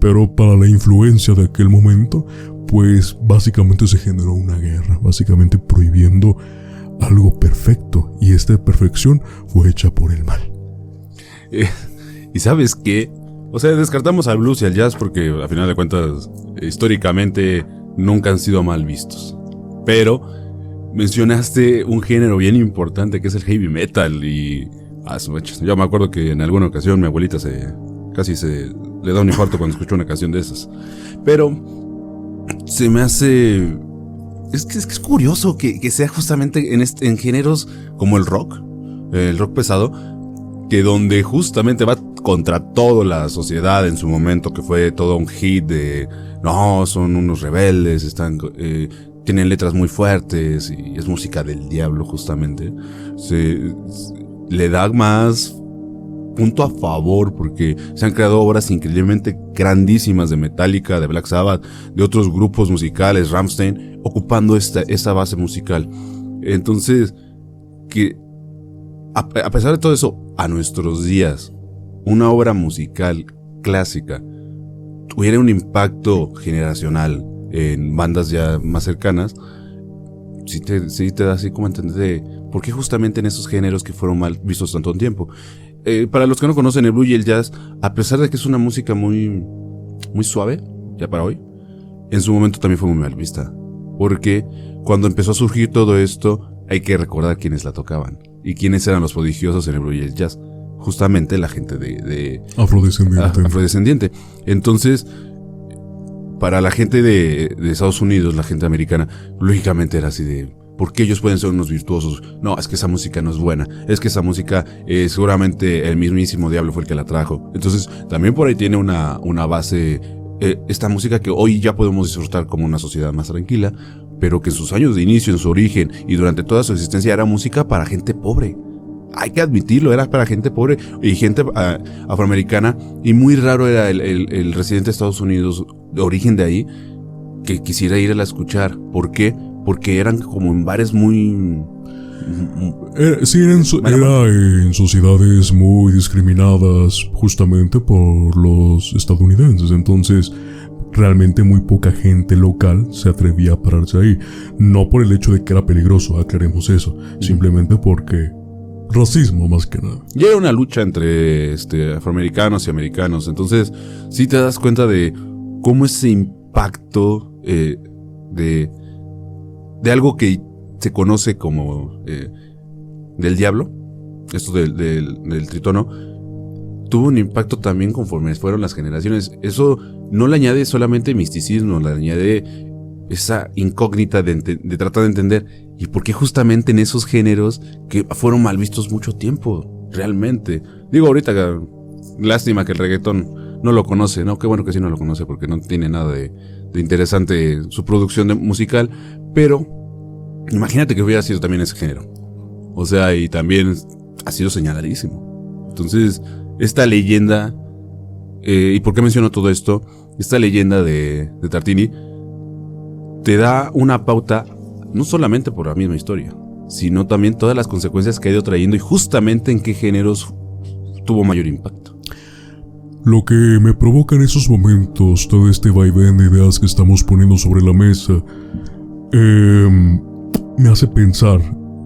Pero para la influencia de aquel momento, pues básicamente se generó una guerra, básicamente prohibiendo algo perfecto, y esta perfección fue hecha por el mal. ¿Y sabes qué? O sea, descartamos al blues y al jazz porque a final de cuentas históricamente nunca han sido mal vistos. Pero mencionaste un género bien importante que es el heavy metal y... yo me acuerdo que en alguna ocasión mi abuelita casi le da un infarto cuando escucha una canción de esas. Pero se me hace... Es que es curioso que sea justamente en géneros como el rock pesado, que donde justamente va contra toda la sociedad en su momento, que fue todo un hit de no, son unos rebeldes, tienen letras muy fuertes y es música del diablo justamente, le da más punto a favor porque se han creado obras increíblemente grandísimas de Metallica, de Black Sabbath, de otros grupos musicales, Rammstein, ocupando esta base musical. Entonces, que a pesar de todo eso, a nuestros días, una obra musical clásica tuviera un impacto generacional en bandas ya más cercanas, sí te da así como a entender de por qué justamente en esos géneros que fueron mal vistos tanto tiempo. Para los que no conocen el blues y el jazz, a pesar de que es una música muy, muy suave, ya para hoy, en su momento también fue muy mal vista. Porque cuando empezó a surgir todo esto, hay que recordar quiénes la tocaban y quiénes eran los prodigiosos en el blues y el jazz. Justamente la gente de afrodescendiente. Entonces, para la gente de Estados Unidos, la gente americana, lógicamente era así de... ¿Por qué ellos pueden ser unos virtuosos? No, es que esa música no es buena. Es que esa música, seguramente el mismísimo diablo fue el que la trajo. Entonces, también por ahí tiene una base, esta música que hoy ya podemos disfrutar como una sociedad más tranquila, pero que en sus años de inicio, en su origen y durante toda su existencia era música para gente pobre. Hay que admitirlo, era para gente pobre y gente afroamericana, y muy raro era el residente de Estados Unidos, de origen de ahí, que quisiera ir a escuchar. ¿Por qué? Porque eran como en bares muy... Sí, era en sociedades muy discriminadas justamente por los estadounidenses. Entonces, realmente muy poca gente local se atrevía a pararse ahí. No por el hecho de que era peligroso, aclaremos eso. Simplemente porque... racismo más que nada. Y era una lucha entre afroamericanos y americanos. Entonces, sí te das cuenta de cómo ese impacto de algo que se conoce como del diablo, esto del tritono, tuvo un impacto también conforme fueron las generaciones. Eso no le añade solamente misticismo, le añade esa incógnita de tratar de entender y por qué justamente en esos géneros que fueron mal vistos mucho tiempo, realmente. Digo, ahorita, lástima que el reggaetón no lo conoce, ¿no? Qué bueno que sí no lo conoce porque no tiene nada de interesante su producción musical, pero imagínate que hubiera sido también ese género. O sea, y también ha sido señaladísimo. Entonces, esta leyenda, ¿y por qué menciono todo esto? Esta leyenda de Tartini te da una pauta, no solamente por la misma historia, sino también todas las consecuencias que ha ido trayendo y justamente en qué géneros tuvo mayor impacto. Lo que me provoca en esos momentos, todo este vaivén de ideas que estamos poniendo sobre la mesa, me hace pensar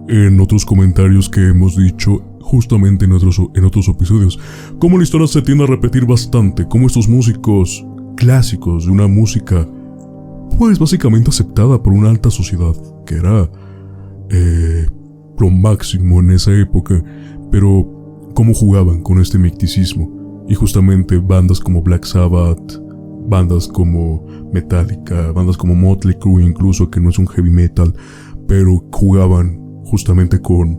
en otros comentarios que hemos dicho justamente en otros episodios, cómo la historia se tiende a repetir bastante, cómo estos músicos clásicos de una música pues básicamente aceptada por una alta sociedad, que era lo máximo en esa época, pero cómo jugaban con este misticismo. Y justamente bandas como Black Sabbath, bandas como Metallica, bandas como Motley Crue incluso, que no es un heavy metal, pero jugaban justamente con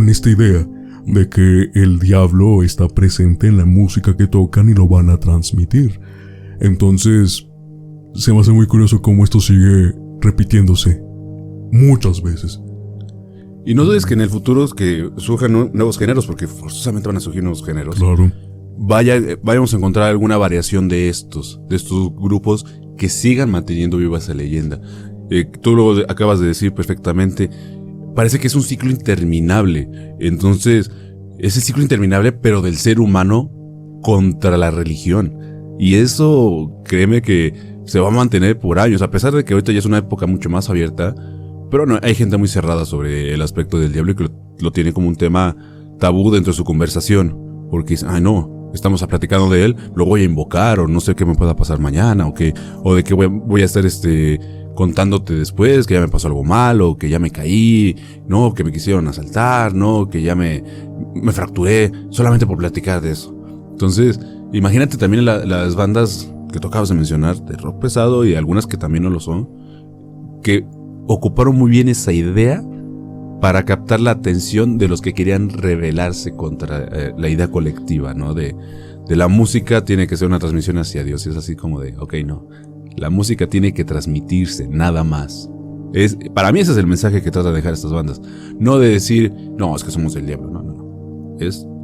esta idea de que el diablo está presente en la música que tocan y lo van a transmitir. Entonces, se me hace muy curioso cómo esto sigue repitiéndose muchas veces. Y no dudes que en el futuro que surjan nuevos géneros, porque forzosamente van a surgir nuevos géneros. Claro. Vayamos a encontrar alguna variación de estos grupos que sigan manteniendo viva esa leyenda. Tú lo acabas de decir perfectamente. Parece que es un ciclo interminable. Entonces, ese ciclo interminable, pero del ser humano contra la religión. Y eso, créeme que se va a mantener por años, a pesar de que ahorita ya es una época mucho más abierta. Pero no, hay gente muy cerrada sobre el aspecto del diablo y que lo tiene como un tema tabú dentro de su conversación. Porque dice, no, estamos platicando de él, lo voy a invocar, o no sé qué me pueda pasar mañana, o de que voy a estar contándote después que ya me pasó algo malo, que ya me caí, no, que me quisieron asaltar, no, que ya me fracturé, solamente por platicar de eso. Entonces, imagínate también las bandas que tú acabas de mencionar, de rock pesado y algunas que también no lo son, que ocuparon muy bien esa idea para captar la atención de los que querían rebelarse contra la idea colectiva, ¿no? De la música tiene que ser una transmisión hacia Dios. Es así como de, no, la música tiene que transmitirse, nada más. Para mí ese es el mensaje que trata de dejar estas bandas. No de decir, no, es que somos el diablo, no.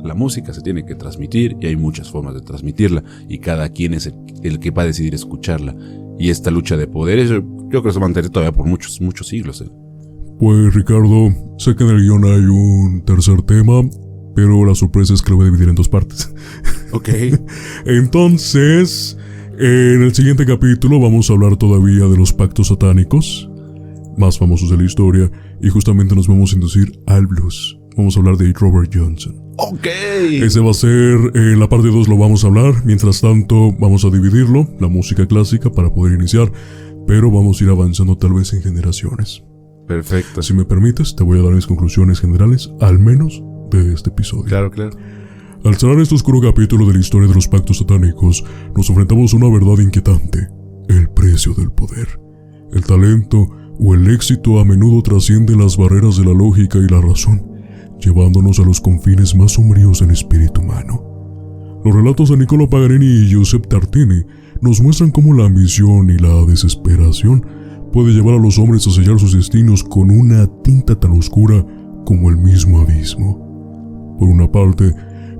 La música se tiene que transmitir y hay muchas formas de transmitirla y cada quien es el que va a decidir escucharla. Y esta lucha de poderes, yo creo que se va a mantener todavía por muchos, muchos siglos. Pues Ricardo, sé que en el guión hay un tercer tema, pero la sorpresa es que lo voy a dividir en dos partes. Ok. Entonces, en el siguiente capítulo vamos a hablar todavía de los pactos satánicos más famosos de la historia y justamente nos vamos a inducir al blues. Vamos a hablar de Robert Johnson. Ok. Ese va a ser, en la parte 2 lo vamos a hablar. Mientras tanto, vamos a dividirlo, la música clásica para poder iniciar, pero vamos a ir avanzando tal vez en generaciones. Perfecto. Si me permites, te voy a dar mis conclusiones generales, al menos de este episodio. Claro. Al cerrar este oscuro capítulo de la historia de los pactos satánicos, nos enfrentamos a una verdad inquietante: el precio del poder. El talento o el éxito a menudo trasciende las barreras de la lógica y la razón, llevándonos a los confines más sombríos del espíritu humano. Los relatos de Niccolò Paganini y Giuseppe Tartini nos muestran cómo la ambición y la desesperación puede llevar a los hombres a sellar sus destinos con una tinta tan oscura como el mismo abismo. Por una parte,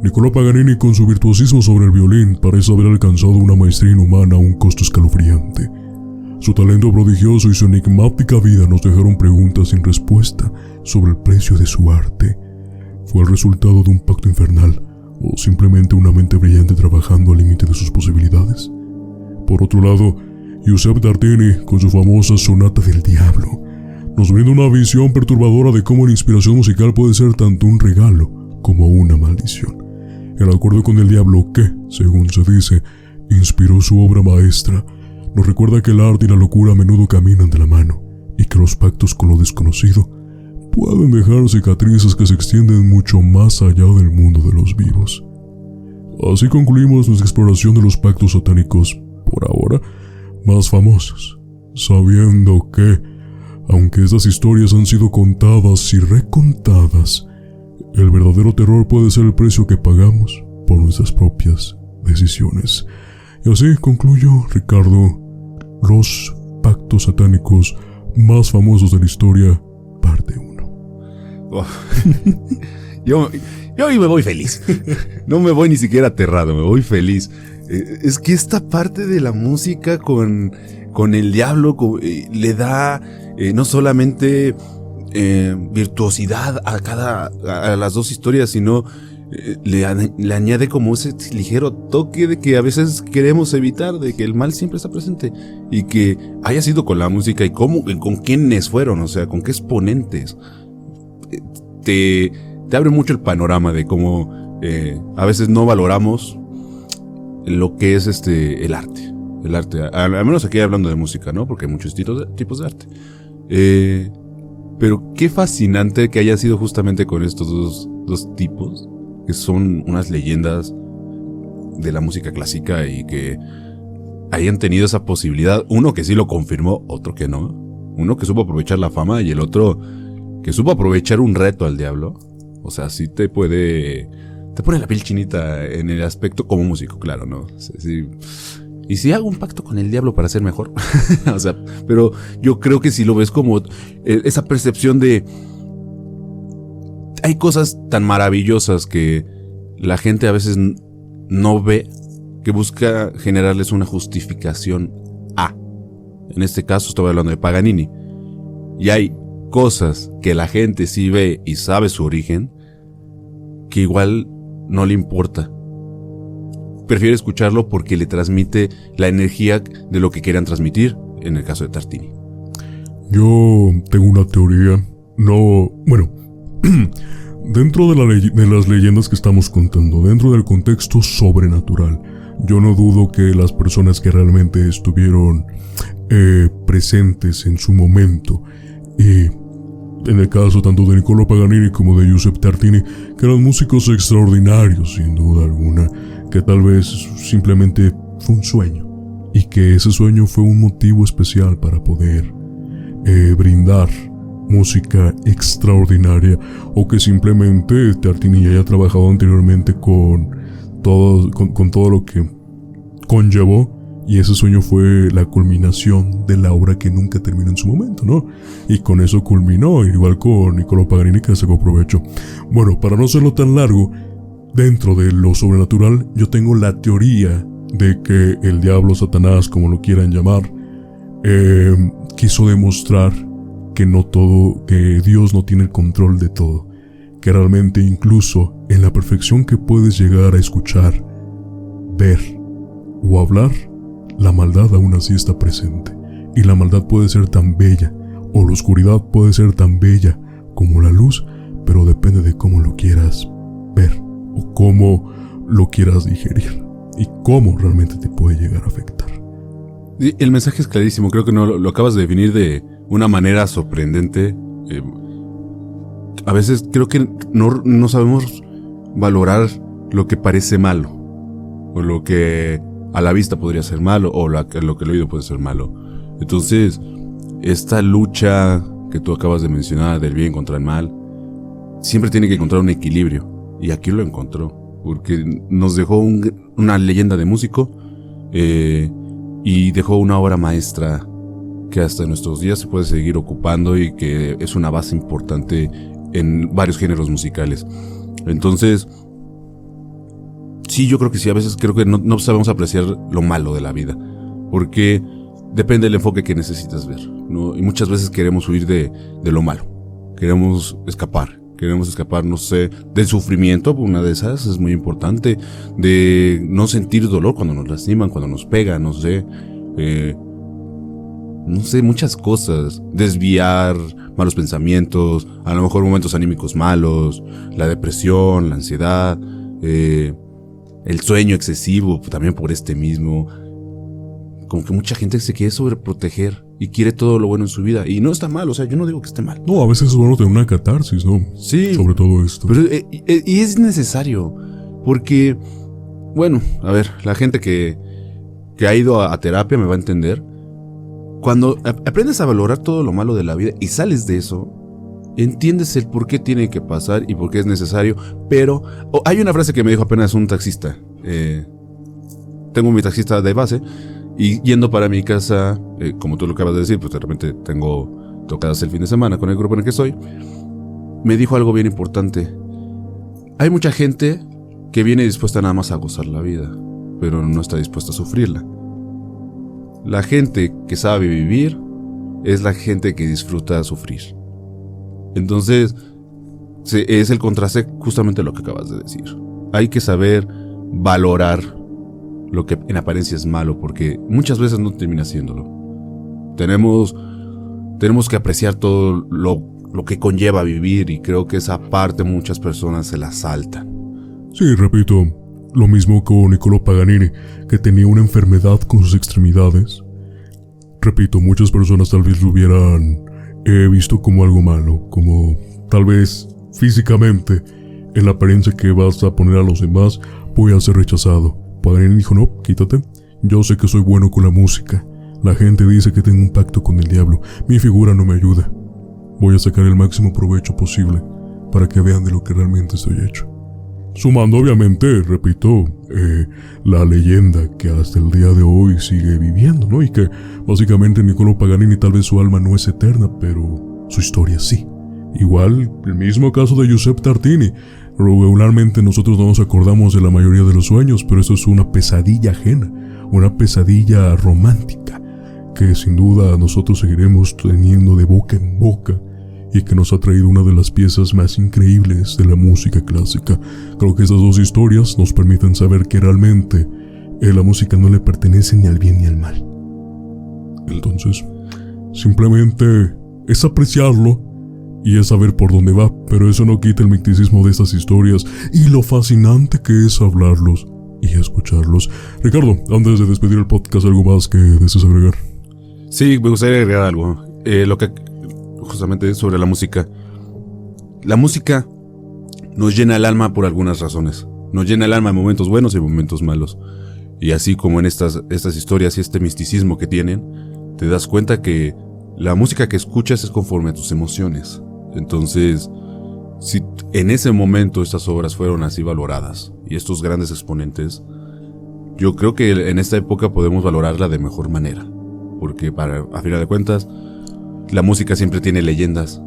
Niccolò Paganini, con su virtuosismo sobre el violín, parece haber alcanzado una maestría inhumana a un costo escalofriante. Su talento prodigioso y su enigmática vida nos dejaron preguntas sin respuesta sobre el precio de su arte. ¿Fue el resultado de un pacto infernal o simplemente una mente brillante trabajando al límite de sus posibilidades? Por otro lado, Giuseppe Tartini, con su famosa Sonata del Diablo, nos brinda una visión perturbadora de cómo la inspiración musical puede ser tanto un regalo como una maldición. El acuerdo con el diablo que, según se dice, inspiró su obra maestra, nos recuerda que el arte y la locura a menudo caminan de la mano y que los pactos con lo desconocido pueden dejar cicatrices que se extienden mucho más allá del mundo de los vivos. Así concluimos nuestra exploración de los pactos satánicos, por ahora, más famosos, sabiendo que, aunque estas historias han sido contadas y recontadas, el verdadero terror puede ser el precio que pagamos por nuestras propias decisiones. Y así concluyo, Ricardo, los pactos satánicos más famosos de la historia, parte 1. Oh. Yo hoy me voy feliz. No me voy ni siquiera aterrado, me voy feliz. Es que esta parte de la música con el diablo le da no solamente virtuosidad a las dos historias, sino le añade como ese ligero toque de que a veces queremos evitar, de que el mal siempre está presente, y que haya sido con la música y con quiénes fueron, o sea, con qué exponentes. Te abre mucho el panorama de cómo a veces no valoramos lo que es el arte. El arte, al menos aquí hablando de música, ¿no? Porque hay muchos tipos de arte. Pero qué fascinante que haya sido justamente con estos dos tipos, que son unas leyendas de la música clásica y que hayan tenido esa posibilidad. Uno que sí lo confirmó, otro que no. Uno que supo aprovechar la fama y el otro que supo aprovechar un reto al diablo. O sea, sí te pone la piel chinita en el aspecto como músico, claro, ¿no? Sí. Y si hago un pacto con el diablo para ser mejor. O sea, pero yo creo que si lo ves como esa percepción de... Hay cosas tan maravillosas que la gente a veces no ve, que busca generarles una justificación a. En este caso estoy hablando de Paganini. Y hay cosas que la gente sí ve y sabe su origen, que igual no le importa. Prefiere escucharlo porque le transmite la energía de lo que quieran transmitir, en el caso de Tartini. Yo tengo una teoría, dentro de las leyendas que estamos contando, dentro del contexto sobrenatural, yo no dudo que las personas que realmente estuvieron presentes en su momento, y en el caso tanto de Niccolò Paganini como de Giuseppe Tartini, que eran músicos extraordinarios sin duda alguna, que tal vez simplemente fue un sueño, y que ese sueño fue un motivo especial para poder brindar música extraordinaria, o que simplemente Tartini ya haya trabajado anteriormente con todo lo que conllevó, y ese sueño fue la culminación de la obra que nunca terminó en su momento, ¿no? Y con eso culminó, igual con Niccolò Paganini, que sacó provecho. Bueno, para no hacerlo tan largo, dentro de lo sobrenatural, yo tengo la teoría de que el diablo, Satanás, como lo quieran llamar, quiso demostrar que Dios no tiene el control de todo, que realmente incluso en la perfección que puedes llegar a escuchar, ver o hablar, la maldad aún así está presente, y la maldad puede ser tan bella, o la oscuridad puede ser tan bella como la luz, pero depende de cómo lo quieras ver, o cómo lo quieras digerir, y cómo realmente te puede llegar a afectar. El mensaje es clarísimo, creo que no lo acabas de definir de una manera sorprendente. A veces creo que no sabemos valorar lo que parece malo, o lo que a la vista podría ser malo, o lo que el oído puede ser malo. Entonces, esta lucha que tú acabas de mencionar del bien contra el mal, siempre tiene que encontrar un equilibrio, y aquí lo encontró, porque nos dejó una leyenda de músico, y dejó una obra maestra que hasta nuestros días se puede seguir ocupando, y que es una base importante en varios géneros musicales. Entonces, sí, yo creo que sí, a veces creo que no sabemos apreciar lo malo de la vida, porque depende del enfoque que necesitas ver, ¿no? Y muchas veces queremos huir de lo malo, queremos escapar, no sé, del sufrimiento. Una de esas es muy importante, de no sentir dolor cuando nos lastiman, cuando nos pegan, no sé, muchas cosas, desviar malos pensamientos, a lo mejor momentos anímicos malos, la depresión, la ansiedad, el sueño excesivo, también por mismo. Como que mucha gente se quiere sobreproteger y quiere todo lo bueno en su vida, y no está mal, o sea, yo no digo que esté mal. No, a veces es bueno tener una catarsis, ¿no? Sí. Sobre todo esto. Pero, y es necesario, porque, bueno, a ver, la gente que ha ido a terapia me va a entender. Cuando aprendes a valorar todo lo malo de la vida y sales de eso, entiendes el por qué tiene que pasar y por qué es necesario. Pero hay una frase que me dijo apenas un taxista, tengo mi taxista de base y yendo para mi casa, como tú lo acabas de decir, pues de repente tengo tocadas el fin de semana con el grupo en el que estoy, me dijo algo bien importante. Hay mucha gente que viene dispuesta nada más a gozar la vida, pero no está dispuesta a sufrirla. La gente que sabe vivir es la gente que disfruta sufrir. Entonces, es el contraste justamente lo que acabas de decir. Hay que saber valorar lo que en apariencia es malo, porque muchas veces no termina siéndolo. Tenemos que apreciar todo lo que conlleva vivir, y creo que esa parte muchas personas se la saltan. Sí, repito, lo mismo con Niccolò Paganini, que tenía una enfermedad con sus extremidades. Repito, muchas personas tal vez lo hubieran visto como algo malo, como tal vez físicamente, en la apariencia que vas a poner a los demás, voy a ser rechazado. Paganini dijo, no, quítate, yo sé que soy bueno con la música. La gente dice que tengo un pacto con el diablo, mi figura no me ayuda. Voy a sacar el máximo provecho posible para que vean de lo que realmente estoy hecho. Sumando obviamente, repito, la leyenda que hasta el día de hoy sigue viviendo, ¿no? Y que básicamente Niccolò Paganini tal vez su alma no es eterna, pero su historia sí. Igual, el mismo caso de Giuseppe Tartini. Regularmente nosotros no nos acordamos de la mayoría de los sueños, pero eso es una pesadilla ajena, una pesadilla romántica, que sin duda nosotros seguiremos teniendo de boca en boca, y que nos ha traído una de las piezas más increíbles de la música clásica. Creo que estas dos historias nos permiten saber que realmente la música no le pertenece ni al bien ni al mal. Entonces, simplemente es apreciarlo y es saber por dónde va, pero eso no quita el misticismo de estas historias y lo fascinante que es hablarlos y escucharlos. Ricardo, antes de despedir el podcast, ¿algo más que desees agregar? Sí, me gustaría agregar algo. Lo que justamente sobre la música. La música nos llena el alma por algunas razones. Nos llena el alma en momentos buenos y en momentos malos. Y así como en estas historias y este misticismo que tienen, te das cuenta que la música que escuchas es conforme a tus emociones. Entonces, si en ese momento estas obras fueron así valoradas, y estos grandes exponentes, yo creo que en esta época podemos valorarla de mejor manera. Porque a final de cuentas, la música siempre tiene leyendas,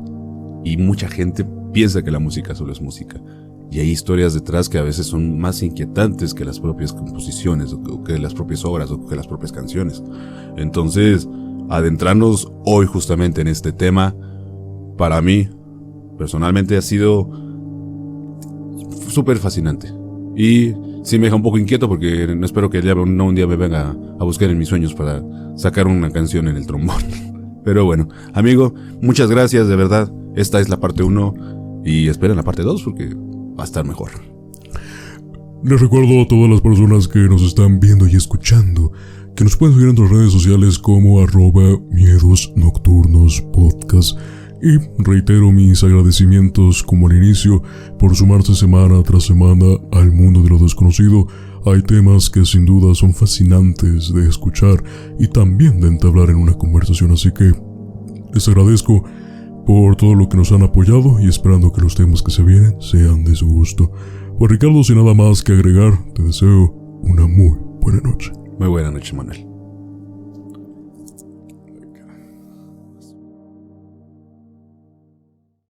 y mucha gente piensa que la música solo es música. Y hay historias detrás que a veces son más inquietantes que las propias composiciones, o que las propias obras, o que las propias canciones. Entonces, adentrarnos hoy justamente en este tema, para mí, personalmente ha sido súper fascinante. Y sí me deja un poco inquieto porque no espero que un día me venga a buscar en mis sueños para sacar una canción en el trombón. Pero bueno, amigo, muchas gracias, de verdad. Esta es la parte 1 y esperen la parte 2 porque va a estar mejor. Les recuerdo a todas las personas que nos están viendo y escuchando que nos pueden seguir en nuestras redes sociales como @miedosnocturnospodcast. Y reitero mis agradecimientos como al inicio por sumarse semana tras semana al mundo de lo desconocido. Hay temas que sin duda son fascinantes de escuchar y también de entablar en una conversación, así que les agradezco por todo lo que nos han apoyado y esperando que los temas que se vienen sean de su gusto. Pues Ricardo, sin nada más que agregar, te deseo una muy buena noche. Muy buena noche, Manuel.